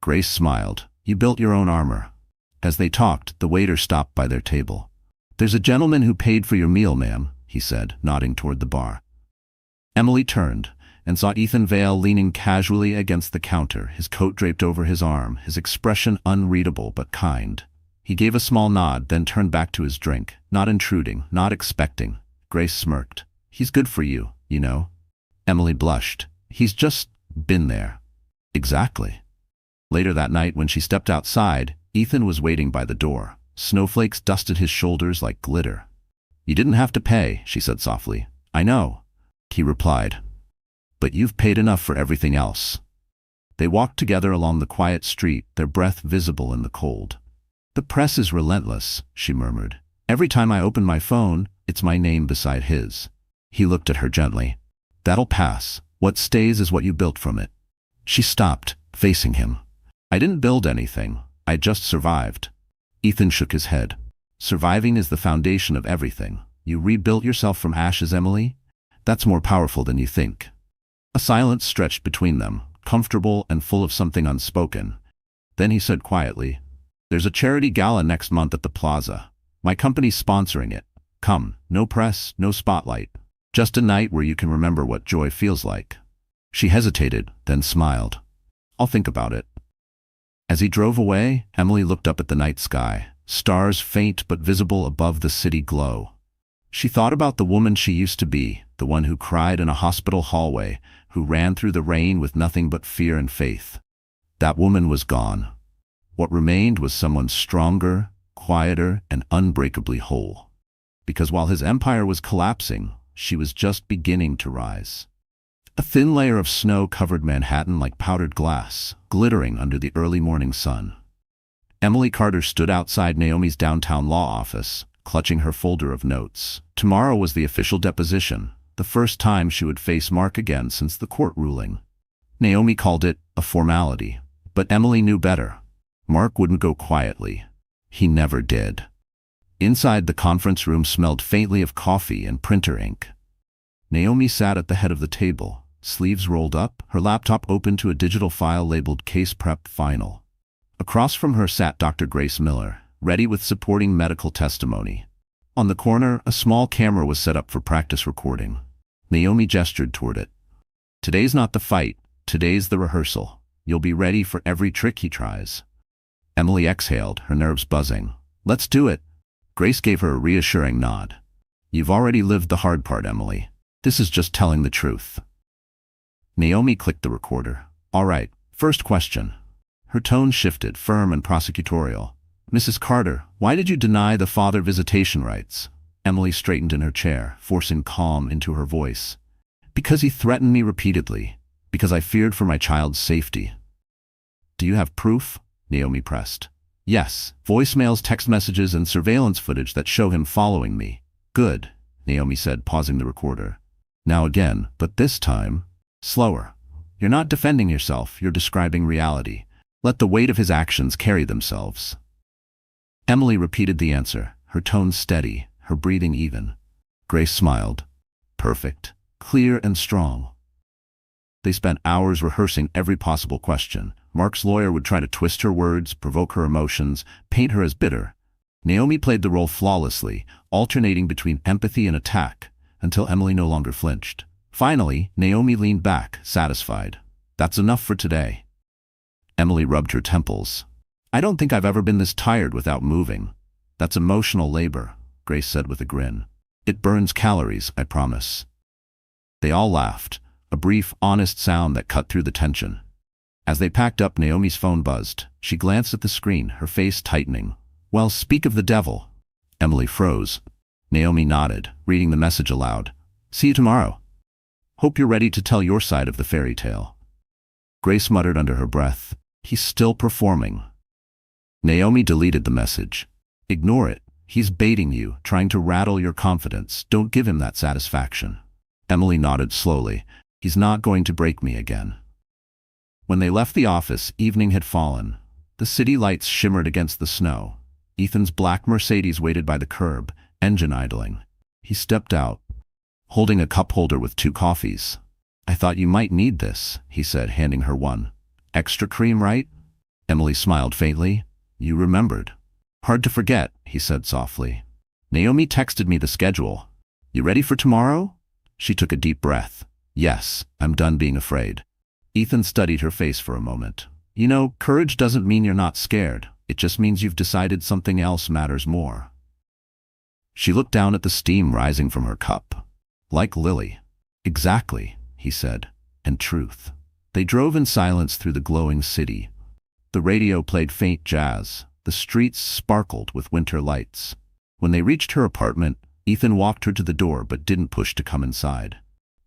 Grace smiled. "You built your own armor." As they talked, the waiter stopped by their table. "There's a gentleman who paid for your meal, ma'am," he said, nodding toward the bar. Emily turned and saw Ethan Vale leaning casually against the counter, his coat draped over his arm, his expression unreadable but kind. He gave a small nod, then turned back to his drink, not intruding, not expecting. Grace smirked. "He's good for you, you know." Emily blushed. "He's just been there." "Exactly." Later that night, when she stepped outside, Ethan was waiting by the door. Snowflakes dusted his shoulders like glitter. "You didn't have to pay," she said softly. "I know," he replied. "But you've paid enough for everything else." They walked together along the quiet street, their breath visible in the cold. "The press is relentless," she murmured. "Every time I open my phone, it's my name beside his." He looked at her gently. "That'll pass. What stays is what you built from it." She stopped, facing him. "I didn't build anything. I just survived." Ethan shook his head. "Surviving is the foundation of everything. You rebuilt yourself from ashes, Emily? That's more powerful than you think." A silence stretched between them, comfortable and full of something unspoken. Then he said quietly, "There's a charity gala next month at the plaza. My company's sponsoring it. Come, no press, no spotlight. Just a night where you can remember what joy feels like." She hesitated, then smiled. "I'll think about it." As he drove away, Emily looked up at the night sky, stars faint but visible above the city glow. She thought about the woman she used to be, the one who cried in a hospital hallway, who ran through the rain with nothing but fear and faith. That woman was gone. What remained was someone stronger, quieter, and unbreakably whole. Because while his empire was collapsing, she was just beginning to rise. A thin layer of snow covered Manhattan like powdered glass, glittering under the early morning sun. Emily Carter stood outside Naomi's downtown law office, clutching her folder of notes. Tomorrow was the official deposition, the first time she would face Mark again since the court ruling. Naomi called it a formality, but Emily knew better. Mark wouldn't go quietly. He never did. Inside, the conference room smelled faintly of coffee and printer ink. Naomi sat at the head of the table, sleeves rolled up, her laptop open to a digital file labeled Case Prep Final. Across from her sat Dr. Grace Miller, ready with supporting medical testimony. On the corner, a small camera was set up for practice recording. Naomi gestured toward it. "Today's not the fight, today's the rehearsal. You'll be ready for every trick he tries." Emily exhaled, her nerves buzzing. "Let's do it." Grace gave her a reassuring nod. "You've already lived the hard part, Emily. This is just telling the truth." Naomi clicked the recorder. "All right, first question." Her tone shifted, firm and prosecutorial. "Mrs. Carter, why did you deny the father visitation rights?" Emily straightened in her chair, forcing calm into her voice. "Because he threatened me repeatedly. Because I feared for my child's safety." "Do you have proof?" Naomi pressed. "Yes, voicemails, text messages, and surveillance footage that show him following me." "Good," Naomi said, pausing the recorder. "Now again, but this time, slower. You're not defending yourself, you're describing reality. Let the weight of his actions carry themselves." Emily repeated the answer, her tone steady, her breathing even. Grace smiled. Perfect, clear and strong. They spent hours rehearsing every possible question. Mark's lawyer would try to twist her words, provoke her emotions, paint her as bitter. Naomi played the role flawlessly, alternating between empathy and attack, until Emily no longer flinched. Finally, Naomi leaned back, satisfied. That's enough for today. Emily rubbed her temples. I don't think I've ever been this tired without moving. That's emotional labor, Grace said with a grin. It burns calories, I promise. They all laughed, a brief, honest sound that cut through the tension. As they packed up, Naomi's phone buzzed. She glanced at the screen, her face tightening. Well, speak of the devil. Emily froze. Naomi nodded, reading the message aloud. See you tomorrow. Hope you're ready to tell your side of the fairy tale. Grace muttered under her breath. He's still performing. Naomi deleted the message. Ignore it. He's baiting you, trying to rattle your confidence. Don't give him that satisfaction. Emily nodded slowly. He's not going to break me again. When they left the office, evening had fallen. The city lights shimmered against the snow. Ethan's black Mercedes waited by the curb, engine idling. He stepped out, holding a cup holder with 2 coffees. I thought you might need this, he said, handing her one. Extra cream, right? Emily smiled faintly. You remembered. Hard to forget, he said softly. Naomi texted me the schedule. You ready for tomorrow? She took a deep breath. Yes, I'm done being afraid. Ethan studied her face for a moment. You know, courage doesn't mean you're not scared. It just means you've decided something else matters more. She looked down at the steam rising from her cup. Like Lily. Exactly, he said. And truth. They drove in silence through the glowing city. The radio played faint jazz. The streets sparkled with winter lights. When they reached her apartment, Ethan walked her to the door but didn't push to come inside.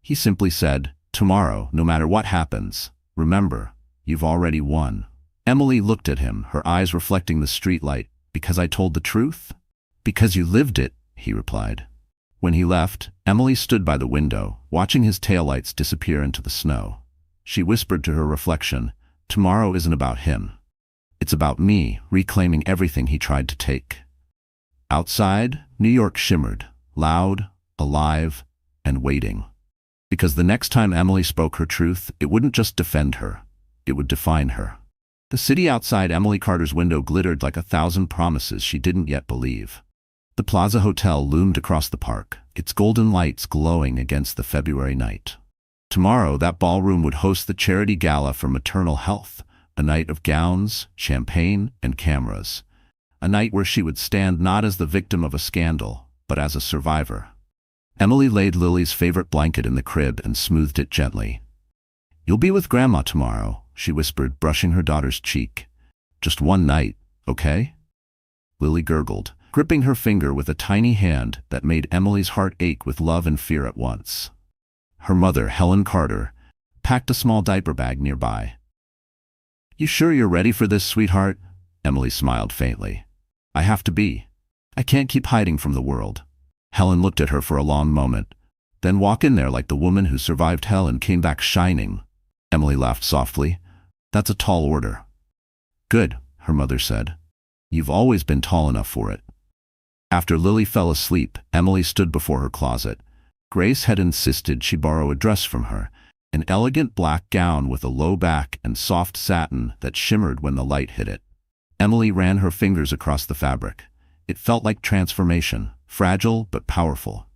He simply said, tomorrow, no matter what happens, remember, you've already won. Emily looked at him, her eyes reflecting the streetlight. Because I told the truth? Because you lived it, he replied. When he left, Emily stood by the window, watching his taillights disappear into the snow. She whispered to her reflection, tomorrow isn't about him. It's about me, reclaiming everything he tried to take. Outside, New York shimmered, loud, alive, and waiting. Because the next time Emily spoke her truth, it wouldn't just defend her, it would define her. The city outside Emily Carter's window glittered like 1,000 promises she didn't yet believe. The Plaza Hotel loomed across the park, its golden lights glowing against the February night. Tomorrow, that ballroom would host the charity gala for maternal health, a night of gowns, champagne, and cameras. A night where she would stand not as the victim of a scandal, but as a survivor. Emily laid Lily's favorite blanket in the crib and smoothed it gently. You'll be with Grandma tomorrow, she whispered, brushing her daughter's cheek. Just one night, okay? Lily gurgled, gripping her finger with a tiny hand that made Emily's heart ache with love and fear at once. Her mother, Helen Carter, packed a small diaper bag nearby. You sure you're ready for this, sweetheart? Emily smiled faintly. I have to be. I can't keep hiding from the world. Helen looked at her for a long moment. Then walk in there like the woman who survived hell and came back shining. Emily laughed softly. That's a tall order. Good, her mother said. You've always been tall enough for it. After Lily fell asleep, Emily stood before her closet. Grace had insisted she borrow a dress from her, an elegant black gown with a low back and soft satin that shimmered when the light hit it. Emily ran her fingers across the fabric. It felt like transformation, fragile but powerful.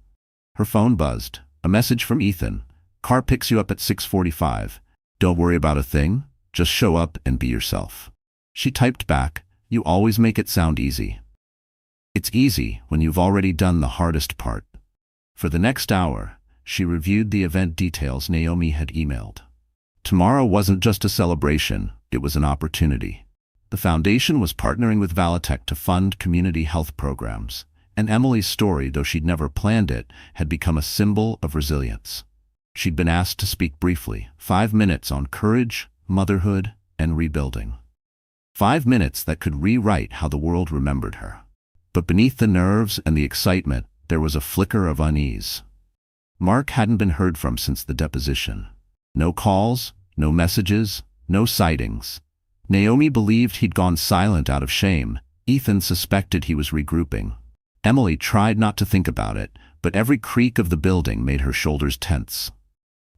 Her phone buzzed. A message from Ethan. Car picks you up at 6:45. Don't worry about a thing. Just show up and be yourself. She typed back, you always make it sound easy. It's easy when you've already done the hardest part. For the next hour, she reviewed the event details Naomi had emailed. Tomorrow wasn't just a celebration, it was an opportunity. The foundation was partnering with Valitech to fund community health programs, and Emily's story, though she'd never planned it, had become a symbol of resilience. She'd been asked to speak briefly, 5 minutes on courage, motherhood, and rebuilding. 5 minutes that could rewrite how the world remembered her. But beneath the nerves and the excitement, there was a flicker of unease. Mark hadn't been heard from since the deposition. No calls, no messages, no sightings. Naomi believed he'd gone silent out of shame. Ethan suspected he was regrouping. Emily tried not to think about it, but every creak of the building made her shoulders tense.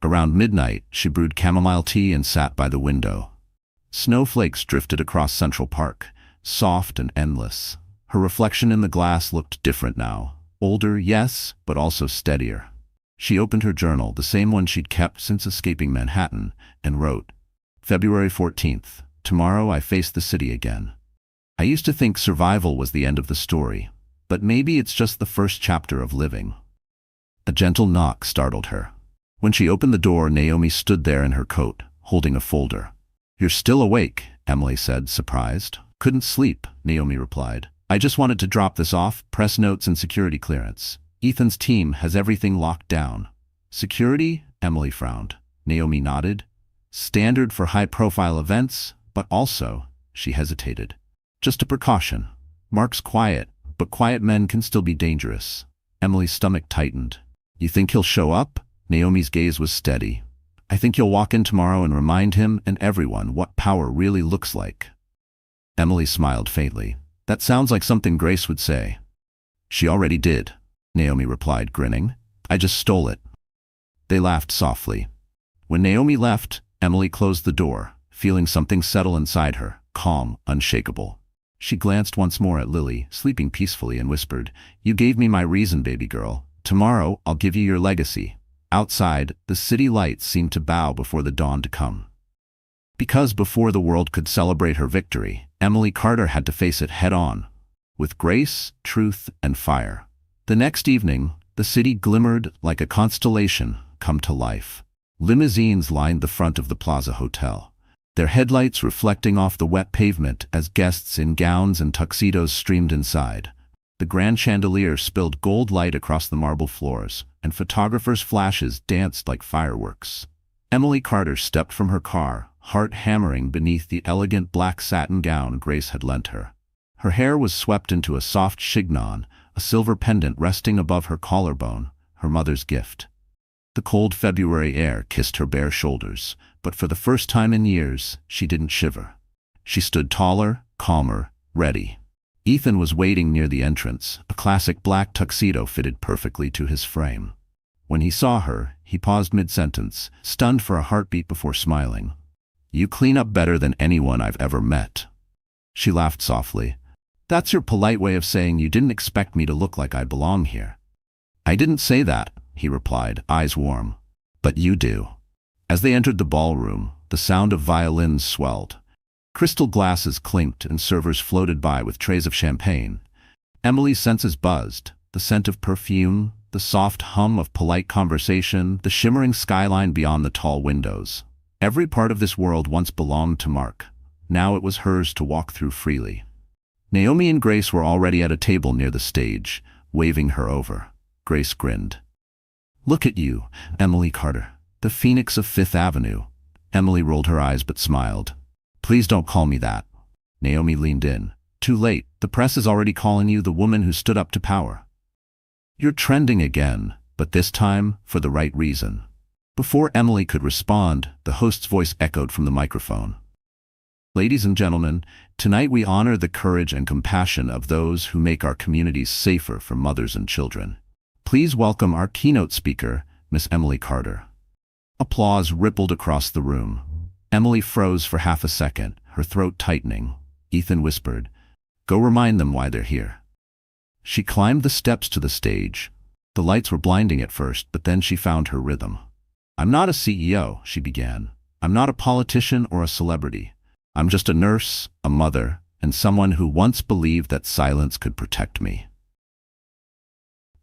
Around midnight, she brewed chamomile tea and sat by the window. Snowflakes drifted across Central Park, soft and endless. Her reflection in the glass looked different now. Older, yes, but also steadier. She opened her journal, the same one she'd kept since escaping Manhattan, and wrote, February 14th, tomorrow I face the city again. I used to think survival was the end of the story, but maybe it's just the first chapter of living. A gentle knock startled her. When she opened the door, Naomi stood there in her coat, holding a folder. You're still awake, Emily said, surprised. Couldn't sleep, Naomi replied. I just wanted to drop this off, press notes and security clearance. Ethan's team has everything locked down. Security? Emily frowned. Naomi nodded. Standard for high-profile events, but also, she hesitated. Just a precaution. Mark's quiet, but quiet men can still be dangerous. Emily's stomach tightened. You think he'll show up? Naomi's gaze was steady. I think you'll walk in tomorrow and remind him and everyone what power really looks like. Emily smiled faintly. That sounds like something Grace would say. She already did, Naomi replied, grinning. I just stole it. They laughed softly. When Naomi left, Emily closed the door, feeling something settle inside her, calm, unshakable. She glanced once more at Lily, sleeping peacefully, and whispered, You gave me my reason, baby girl. Tomorrow, I'll give you your legacy. Outside, the city lights seemed to bow before the dawn to come. Because before the world could celebrate her victory, Emily Carter had to face it head-on, with grace, truth, and fire. The next evening, the city glimmered like a constellation come to life. Limousines lined the front of the Plaza Hotel, their headlights reflecting off the wet pavement as guests in gowns and tuxedos streamed inside. The grand chandelier spilled gold light across the marble floors, and photographers' flashes danced like fireworks. Emily Carter stepped from her car, heart hammering beneath the elegant black satin gown Grace had lent her. Her hair was swept into a soft chignon, a silver pendant resting above her collarbone, her mother's gift. The cold February air kissed her bare shoulders, but for the first time in years, she didn't shiver. She stood taller, calmer, ready. Ethan was waiting near the entrance, a classic black tuxedo fitted perfectly to his frame. When he saw her, he paused mid-sentence, stunned for a heartbeat before smiling. You clean up better than anyone I've ever met. She laughed softly. That's your polite way of saying you didn't expect me to look like I belong here. I didn't say that, he replied, eyes warm. But you do. As they entered the ballroom, the sound of violins swelled. Crystal glasses clinked and servers floated by with trays of champagne. Emily's senses buzzed, the scent of perfume, the soft hum of polite conversation, the shimmering skyline beyond the tall windows. Every part of this world once belonged to Mark. Now it was hers to walk through freely. Naomi and Grace were already at a table near the stage, waving her over. Grace grinned. Look at you, Emily Carter, the phoenix of Fifth Avenue. Emily rolled her eyes but smiled. Please don't call me that. Naomi leaned in. Too late, the press is already calling you the woman who stood up to power. You're trending again, but this time for the right reason. Before Emily could respond, the host's voice echoed from the microphone. Ladies and gentlemen, tonight we honor the courage and compassion of those who make our communities safer for mothers and children. Please welcome our keynote speaker, Miss Emily Carter. Applause rippled across the room. Emily froze for half a second, her throat tightening. Ethan whispered, Go remind them why they're here. She climbed the steps to the stage. The lights were blinding at first, but then she found her rhythm. I'm not a CEO, she began. I'm not a politician or a celebrity. I'm just a nurse, a mother, and someone who once believed that silence could protect me.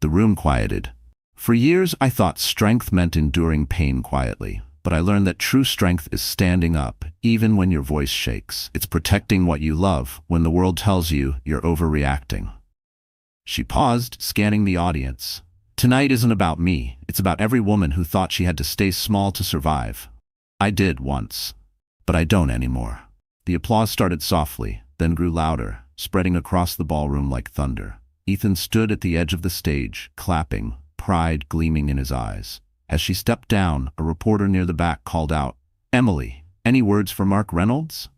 The room quieted. For years I thought strength meant enduring pain quietly, but I learned that true strength is standing up, even when your voice shakes. It's protecting what you love when the world tells you you're overreacting. She paused, scanning the audience. Tonight isn't about me, it's about every woman who thought she had to stay small to survive. I did once, but I don't anymore. The applause started softly, then grew louder, spreading across the ballroom like thunder. Ethan stood at the edge of the stage, clapping, pride gleaming in his eyes. As she stepped down, a reporter near the back called out, Emily, any words for Mark Reynolds?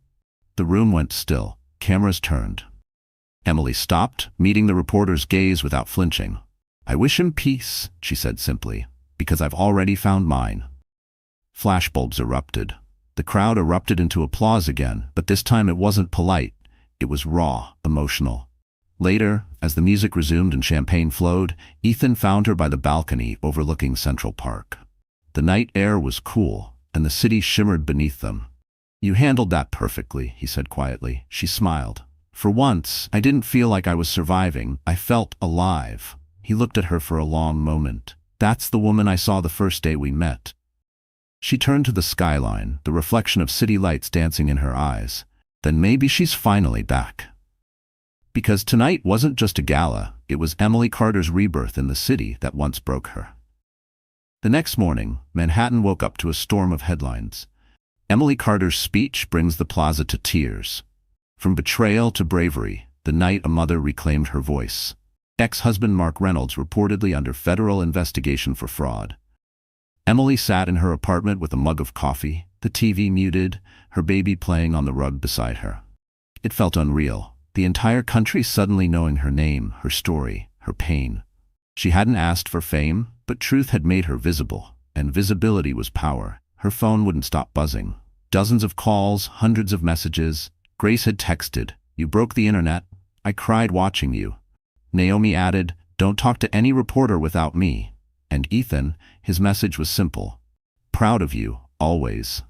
The room went still. Cameras turned. Emily stopped, meeting the reporter's gaze without flinching. I wish him peace, she said simply, because I've already found mine. Flashbulbs erupted. The crowd erupted into applause again, but this time it wasn't polite. It was raw, emotional. Later, as the music resumed and champagne flowed, Ethan found her by the balcony overlooking Central Park. The night air was cool, and the city shimmered beneath them. "You handled that perfectly," he said quietly. She smiled. "For once, I didn't feel like I was surviving. I felt alive." He looked at her for a long moment. "That's the woman I saw the first day we met." She turned to the skyline, the reflection of city lights dancing in her eyes. "Then maybe she's finally back." Because tonight wasn't just a gala, it was Emily Carter's rebirth in the city that once broke her. The next morning, Manhattan woke up to a storm of headlines. Emily Carter's speech brings the plaza to tears. From betrayal to bravery, the night a mother reclaimed her voice. Ex-husband Mark Reynolds reportedly under federal investigation for fraud. Emily sat in her apartment with a mug of coffee, the TV muted, her baby playing on the rug beside her. It felt unreal. The entire country suddenly knowing her name, her story, her pain. She hadn't asked for fame, but truth had made her visible, and visibility was power. Her phone wouldn't stop buzzing. Dozens of calls, hundreds of messages. Grace had texted, "You broke the internet. I cried watching you." Naomi added, "Don't talk to any reporter without me." And Ethan, his message was simple. "Proud of you, always."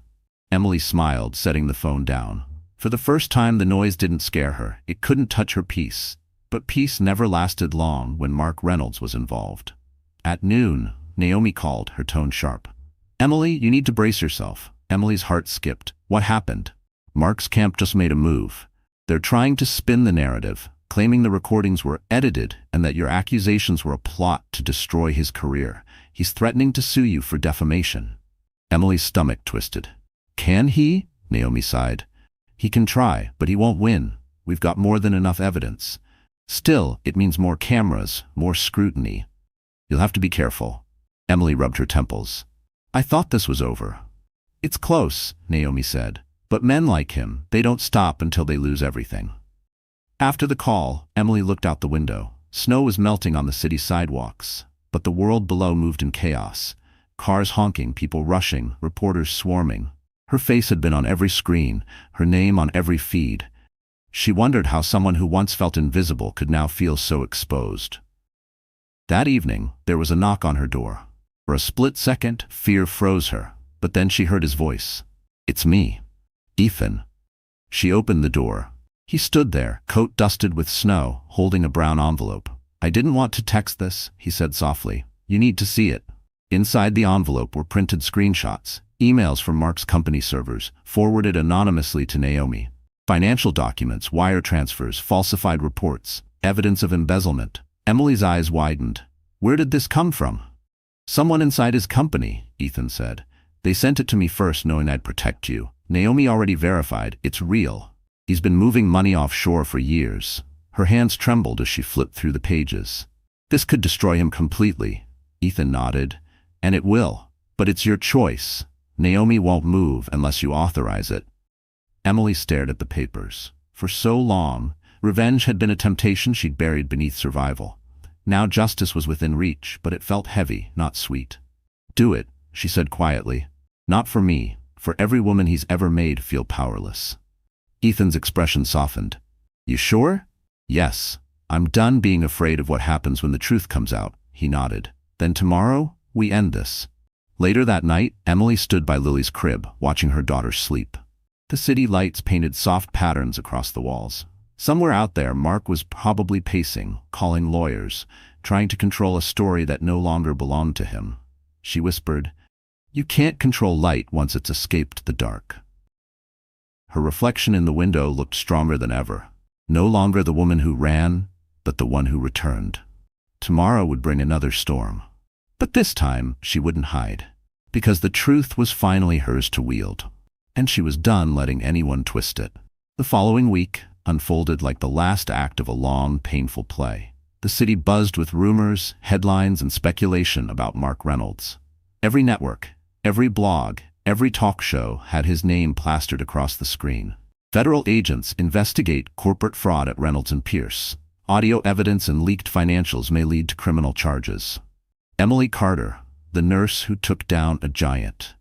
Emily smiled, setting the phone down. For the first time, the noise didn't scare her. It couldn't touch her peace. But peace never lasted long when Mark Reynolds was involved. At noon, Naomi called, her tone sharp. "Emily, you need to brace yourself." Emily's heart skipped. "What happened?" "Mark's camp just made a move. They're trying to spin the narrative, claiming the recordings were edited and that your accusations were a plot to destroy his career. He's threatening to sue you for defamation." Emily's stomach twisted. "Can he?" Naomi sighed. "He can try, but he won't win. We've got more than enough evidence. Still, it means more cameras, more scrutiny. You'll have to be careful." Emily rubbed her temples. "I thought this was over." "It's close," Naomi said. "But men like him, they don't stop until they lose everything." After the call, Emily looked out the window. Snow was melting on the city sidewalks, but the world below moved in chaos. Cars honking, people rushing, reporters swarming. Her face had been on every screen, her name on every feed. She wondered how someone who once felt invisible could now feel so exposed. That evening, there was a knock on her door. For a split second, fear froze her, but then she heard his voice. "It's me, Ethan." She opened the door. He stood there, coat dusted with snow, holding a brown envelope. "I didn't want to text this," he said softly. "You need to see it." Inside the envelope were printed screenshots, emails from Mark's company servers, forwarded anonymously to Naomi. Financial documents, wire transfers, falsified reports, evidence of embezzlement. Emily's eyes widened. "Where did this come from?" "Someone inside his company," Ethan said. "They sent it to me first knowing I'd protect you. Naomi already verified, it's real. He's been moving money offshore for years." Her hands trembled as she flipped through the pages. "This could destroy him completely." Ethan nodded. "And it will. But it's your choice. Naomi won't move unless you authorize it." Emily stared at the papers. For so long, revenge had been a temptation she'd buried beneath survival. Now justice was within reach, but it felt heavy, not sweet. "Do it," she said quietly. "Not for me, for every woman he's ever made feel powerless." Ethan's expression softened. "You sure?" "Yes. I'm done being afraid of what happens when the truth comes out," he nodded. "Then tomorrow, we end this." Later that night, Emily stood by Lily's crib, watching her daughter sleep. The city lights painted soft patterns across the walls. Somewhere out there, Mark was probably pacing, calling lawyers, trying to control a story that no longer belonged to him. She whispered, "You can't control light once it's escaped the dark." Her reflection in the window looked stronger than ever. No longer the woman who ran, but the one who returned. Tomorrow would bring another storm. But this time, she wouldn't hide. Because the truth was finally hers to wield. And she was done letting anyone twist it. The following week unfolded like the last act of a long, painful play. The city buzzed with rumors, headlines, and speculation about Mark Reynolds. Every network, every blog, every talk show had his name plastered across the screen. Federal agents investigate corporate fraud at Reynolds and Pierce. Audio evidence and leaked financials may lead to criminal charges. Emily Carter, the nurse who took down a giant.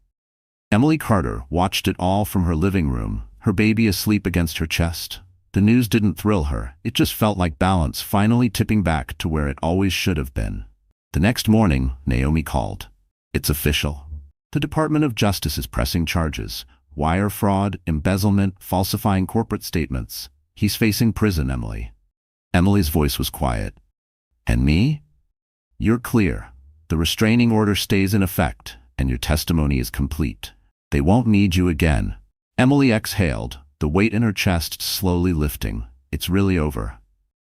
Emily Carter watched it all from her living room, her baby asleep against her chest. The news didn't thrill her, it just felt like balance finally tipping back to where it always should have been. The next morning, Naomi called. It's official. The Department of Justice is pressing charges. Wire fraud, embezzlement, falsifying corporate statements. He's facing prison, Emily. Emily's voice was quiet. And me? You're clear. The restraining order stays in effect, and your testimony is complete. They won't need you again. Emily exhaled, the weight in her chest slowly lifting. It's really over.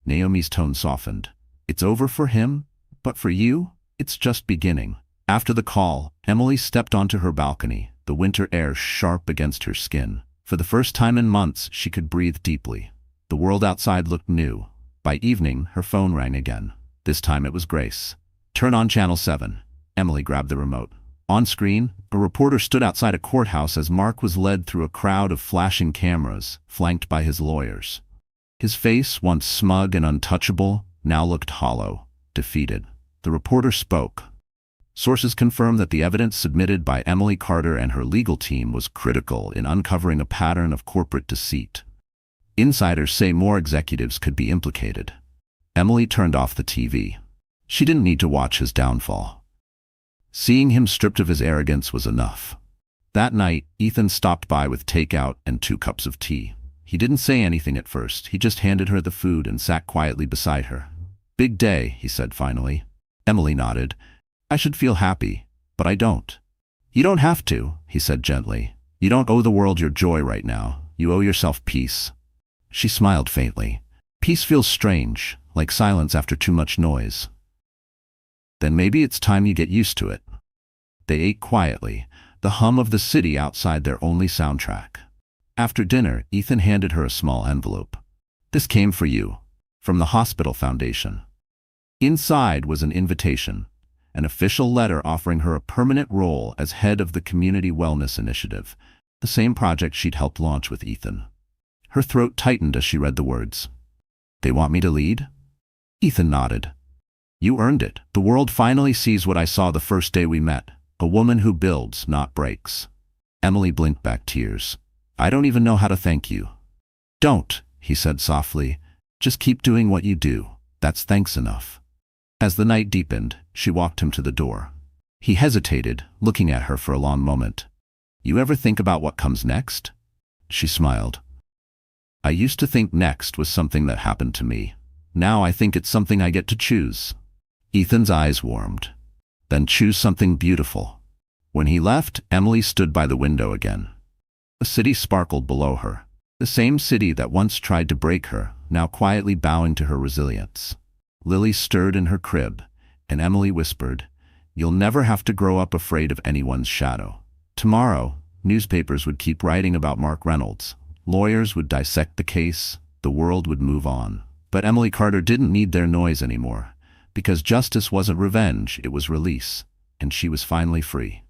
Naomi's tone softened. It's over for him, but for you, it's just beginning. After the call, Emily stepped onto her balcony, the winter air sharp against her skin. For the first time in months, she could breathe deeply. The world outside looked new. By evening, her phone rang again. This time it was Grace. Turn on Channel 7. Emily grabbed the remote. On screen, a reporter stood outside a courthouse as Mark was led through a crowd of flashing cameras, flanked by his lawyers. His face, once smug and untouchable, now looked hollow, defeated. The reporter spoke. Sources confirm that the evidence submitted by Emily Carter and her legal team was critical in uncovering a pattern of corporate deceit. Insiders say more executives could be implicated. Emily turned off the TV. She didn't need to watch his downfall. Seeing him stripped of his arrogance was enough. That night, Ethan stopped by with takeout and 2 cups of tea. He didn't say anything at first. He just handed her the food and sat quietly beside her. Big day, he said finally. Emily nodded. I should feel happy, but I don't. You don't have to, he said gently. You don't owe the world your joy right now. You owe yourself peace. She smiled faintly. Peace feels strange, like silence after too much noise. Then maybe it's time you get used to it. They ate quietly, the hum of the city outside their only soundtrack. After dinner, Ethan handed her a small envelope. This came for you, from the hospital foundation. Inside was an invitation, an official letter offering her a permanent role as head of the Community Wellness Initiative, the same project she'd helped launch with Ethan. Her throat tightened as she read the words. They want me to lead? Ethan nodded. You earned it. The world finally sees what I saw the first day we met, a woman who builds, not breaks. Emily blinked back tears. I don't even know how to thank you. Don't, he said softly. Just keep doing what you do. That's thanks enough. As the night deepened, she walked him to the door. He hesitated, looking at her for a long moment. You ever think about what comes next? She smiled. I used to think next was something that happened to me. Now I think it's something I get to choose. Ethan's eyes warmed. Then choose something beautiful. When he left, Emily stood by the window again. The city sparkled below her. The same city that once tried to break her, now quietly bowing to her resilience. Lily stirred in her crib, and Emily whispered, You'll never have to grow up afraid of anyone's shadow. Tomorrow, newspapers would keep writing about Mark Reynolds. Lawyers would dissect the case. The world would move on. But Emily Carter didn't need their noise anymore. Because justice wasn't revenge, it was release. And she was finally free.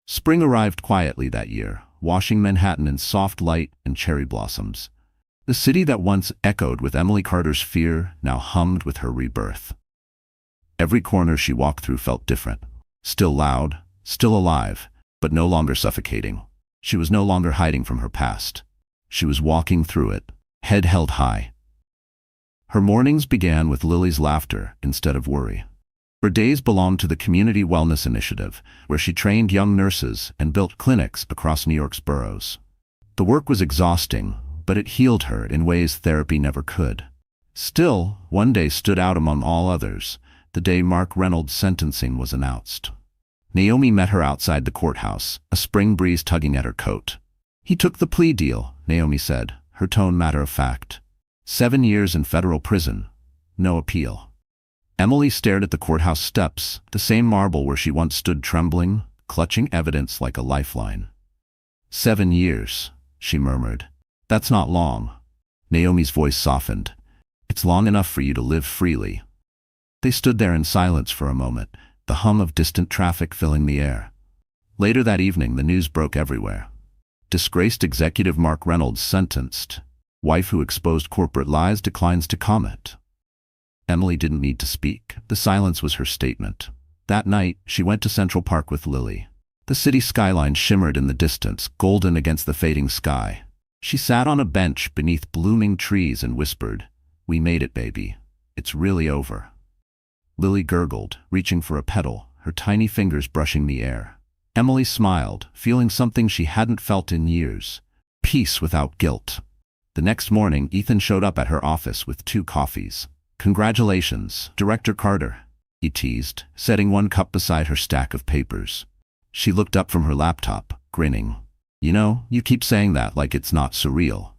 Spring arrived quietly that year, washing Manhattan in soft light and cherry blossoms. The city that once echoed with Emily Carter's fear now hummed with her rebirth. Every corner she walked through felt different. Still loud, still alive, but no longer suffocating. She was no longer hiding from her past. She was walking through it, head held high. Her mornings began with Lily's laughter instead of worry. Her days belonged to the Community Wellness Initiative, where she trained young nurses and built clinics across New York's boroughs. The work was exhausting, but it healed her in ways therapy never could. Still, one day stood out among all others, the day Mark Reynolds' sentencing was announced. Naomi met her outside the courthouse, a spring breeze tugging at her coat. He took the plea deal, Naomi said, her tone matter of fact. 7 years in federal prison. No appeal. Emily stared at the courthouse steps, the same marble where she once stood trembling, clutching evidence like a lifeline. 7 years, she murmured. That's not long. Naomi's voice softened. It's long enough for you to live freely. They stood there in silence for a moment, the hum of distant traffic filling the air. Later that evening, the news broke everywhere. Disgraced executive Mark Reynolds sentenced. Wife who exposed corporate lies declines to comment. Emily didn't need to speak. The silence was her statement. That night, she went to Central Park with Lily. The city skyline shimmered in the distance, golden against the fading sky. She sat on a bench beneath blooming trees and whispered, "We made it, baby. It's really over." Lily gurgled, reaching for a petal, her tiny fingers brushing the air. Emily smiled, feeling something she hadn't felt in years: peace without guilt. The next morning, Ethan showed up at her office with 2 coffees. "Congratulations, Director Carter," he teased, setting one cup beside her stack of papers. She looked up from her laptop, grinning. "You know, you keep saying that like it's not surreal."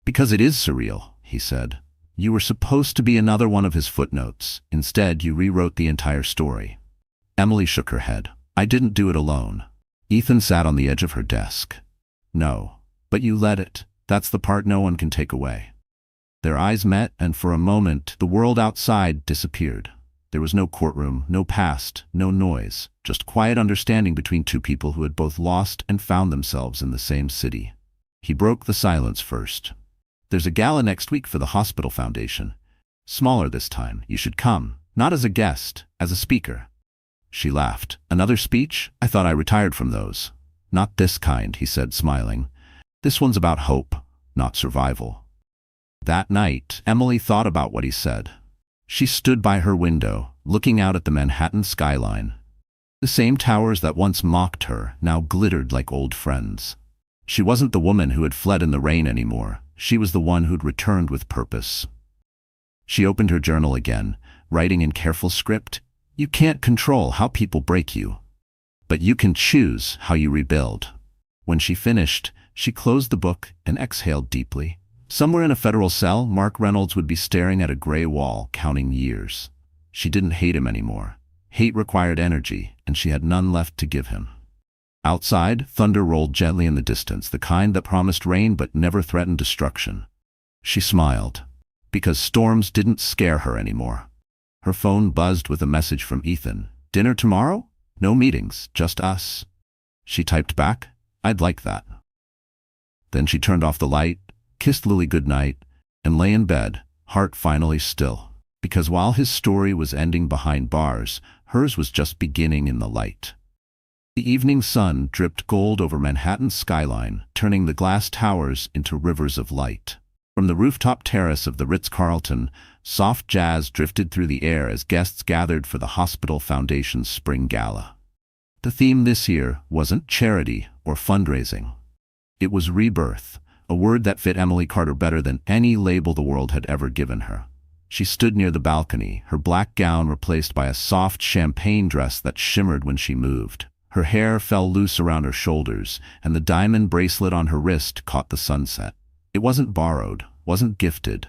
"Because it is surreal," he said. "You were supposed to be another one of his footnotes. Instead, you rewrote the entire story." Emily shook her head. "I didn't do it alone." Ethan sat on the edge of her desk. "No, but you led it. That's the part no one can take away." Their eyes met, and for a moment, the world outside disappeared. There was no courtroom, no past, no noise, just quiet understanding between 2 people who had both lost and found themselves in the same city. He broke the silence first. "There's a gala next week for the hospital foundation. Smaller this time. You should come, not as a guest, as a speaker." She laughed. "Another speech? I thought I retired from those." "Not this kind," he said, smiling. "This one's about hope, not survival." That night, Emily thought about what he said. She stood by her window, looking out at the Manhattan skyline. The same towers that once mocked her now glittered like old friends. She wasn't the woman who had fled in the rain anymore. She was the one who'd returned with purpose. She opened her journal again, writing in careful script, "You can't control how people break you, but you can choose how you rebuild." When she finished, she closed the book and exhaled deeply. Somewhere in a federal cell, Mark Reynolds would be staring at a gray wall, counting years. She didn't hate him anymore. Hate required energy, and she had none left to give him. Outside, thunder rolled gently in the distance, the kind that promised rain but never threatened destruction. She smiled, because storms didn't scare her anymore. Her phone buzzed with a message from Ethan. "Dinner tomorrow? No meetings, just us." She typed back, "I'd like that." Then she turned off the light, kissed Lily goodnight, and lay in bed, heart finally still. Because while his story was ending behind bars, hers was just beginning in the light. The evening sun dripped gold over Manhattan's skyline, turning the glass towers into rivers of light. From the rooftop terrace of the Ritz-Carlton, soft jazz drifted through the air as guests gathered for the Hospital Foundation's spring gala. The theme this year wasn't charity or fundraising. It was rebirth, a word that fit Emily Carter better than any label the world had ever given her. She stood near the balcony, her black gown replaced by a soft champagne dress that shimmered when she moved. Her hair fell loose around her shoulders, and the diamond bracelet on her wrist caught the sunset. It wasn't borrowed, wasn't gifted.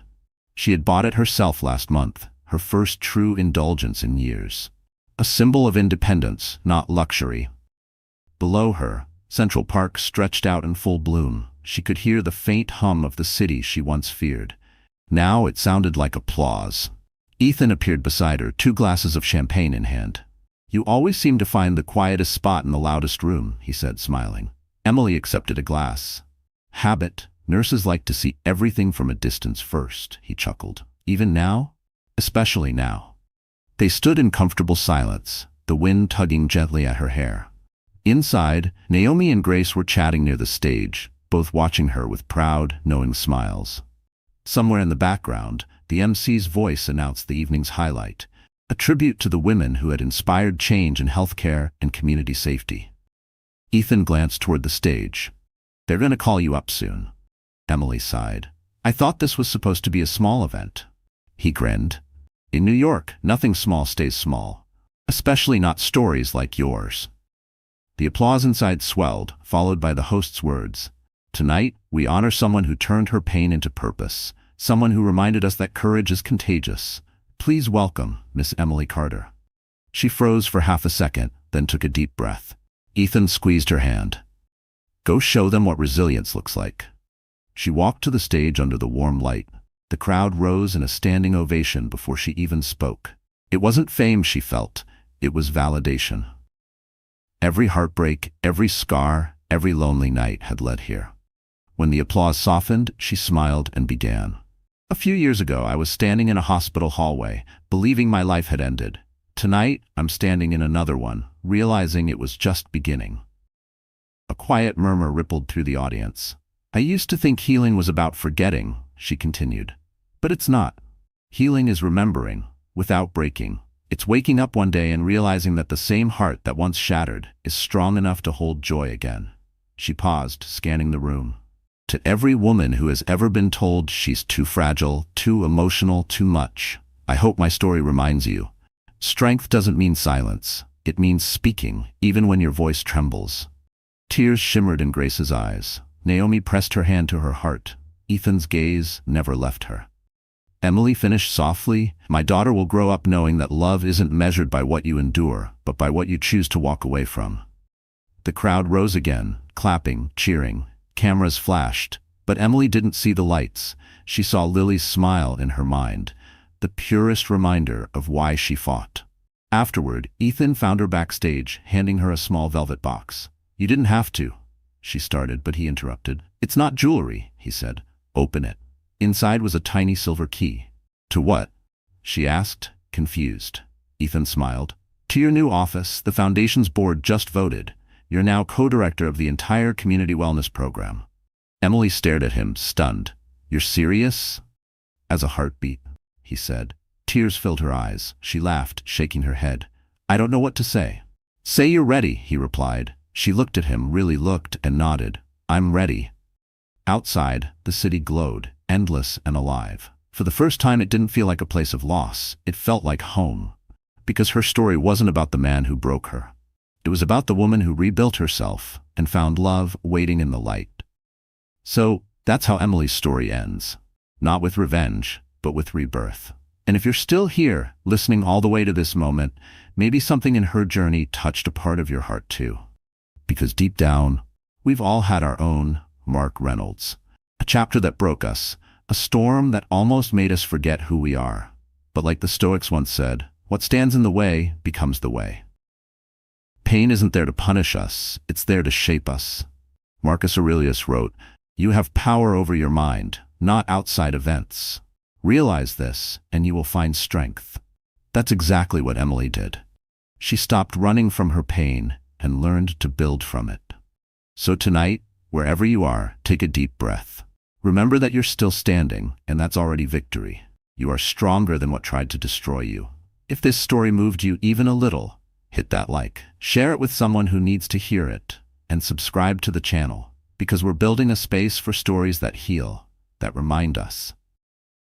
She had bought it herself last month, her first true indulgence in years. A symbol of independence, not luxury. Below her, Central Park stretched out in full bloom. She could hear the faint hum of the city she once feared. Now it sounded like applause. Ethan appeared beside her, 2 glasses of champagne in hand. "You always seem to find the quietest spot in the loudest room," he said, smiling. Emily accepted a glass. "Habit. Nurses like to see everything from a distance first," he chuckled. "Even now? Especially now." They stood in comfortable silence, the wind tugging gently at her hair. Inside, Naomi and Grace were chatting near the stage, both watching her with proud, knowing smiles. Somewhere in the background, the MC's voice announced the evening's highlight, a tribute to the women who had inspired change in healthcare and community safety. Ethan glanced toward the stage. "They're going to call you up soon." Emily sighed. "I thought this was supposed to be a small event." He grinned. "In New York, nothing small stays small. Especially not stories like yours." The applause inside swelled, followed by the host's words. "Tonight, we honor someone who turned her pain into purpose, someone who reminded us that courage is contagious. Please welcome Miss Emily Carter." She froze for half a second, then took a deep breath. Ethan squeezed her hand. "Go show them what resilience looks like." She walked to the stage under the warm light. The crowd rose in a standing ovation before she even spoke. It wasn't fame she felt, it was validation. Every heartbreak, every scar, every lonely night had led here. When the applause softened, she smiled and began. "A few years ago, I was standing in a hospital hallway, believing my life had ended. Tonight, I'm standing in another one, realizing it was just beginning." A quiet murmur rippled through the audience. I used to think healing was about forgetting, she continued. But it's not. Healing is remembering, without breaking. It's waking up one day and realizing that the same heart that once shattered is strong enough to hold joy again. She paused, scanning the room. To every woman who has ever been told she's too fragile, too emotional, too much, I hope my story reminds you. Strength doesn't mean silence. It means speaking, even when your voice trembles. Tears shimmered in Grace's eyes. Naomi pressed her hand to her heart. Ethan's gaze never left her. Emily finished softly, "My daughter will grow up knowing that love isn't measured by what you endure, but by what you choose to walk away from." The crowd rose again, clapping, cheering. Cameras flashed, but Emily didn't see the lights. She saw Lily's smile in her mind, the purest reminder of why she fought. Afterward, Ethan found her backstage, handing her a small velvet box. "You didn't have to," she started, but he interrupted. "It's not jewelry," he said. "Open it." Inside was a tiny silver key. "To what?" she asked, confused. Ethan smiled. "To your new office. The Foundation's board just voted. You're now co-director of the entire community wellness program." Emily stared at him, stunned. "You're serious?" "As a heartbeat," he said. Tears filled her eyes. She laughed, shaking her head. "I don't know what to say." "Say you're ready," he replied. She looked at him, really looked, and nodded. "I'm ready." Outside, the city glowed, endless and alive. For the first time, it didn't feel like a place of loss. It felt like home. Because her story wasn't about the man who broke her. It was about the woman who rebuilt herself and found love waiting in the light. So, that's how Emily's story ends. Not with revenge, but with rebirth. And if you're still here, listening all the way to this moment, maybe something in her journey touched a part of your heart too. Because deep down, we've all had our own Mark Reynolds. A chapter that broke us, a storm that almost made us forget who we are. But like the Stoics once said, what stands in the way becomes the way. Pain isn't there to punish us, it's there to shape us. Marcus Aurelius wrote, "You have power over your mind, not outside events. Realize this, and you will find strength." That's exactly what Emily did. She stopped running from her pain and learned to build from it. So tonight, wherever you are, take a deep breath. Remember that you're still standing, and that's already victory. You are stronger than what tried to destroy you. If this story moved you even a little, hit that like. Share it with someone who needs to hear it, and subscribe to the channel, because we're building a space for stories that heal, that remind us.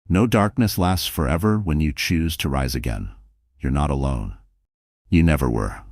No darkness lasts forever when you choose to rise again. You're not alone. You never were.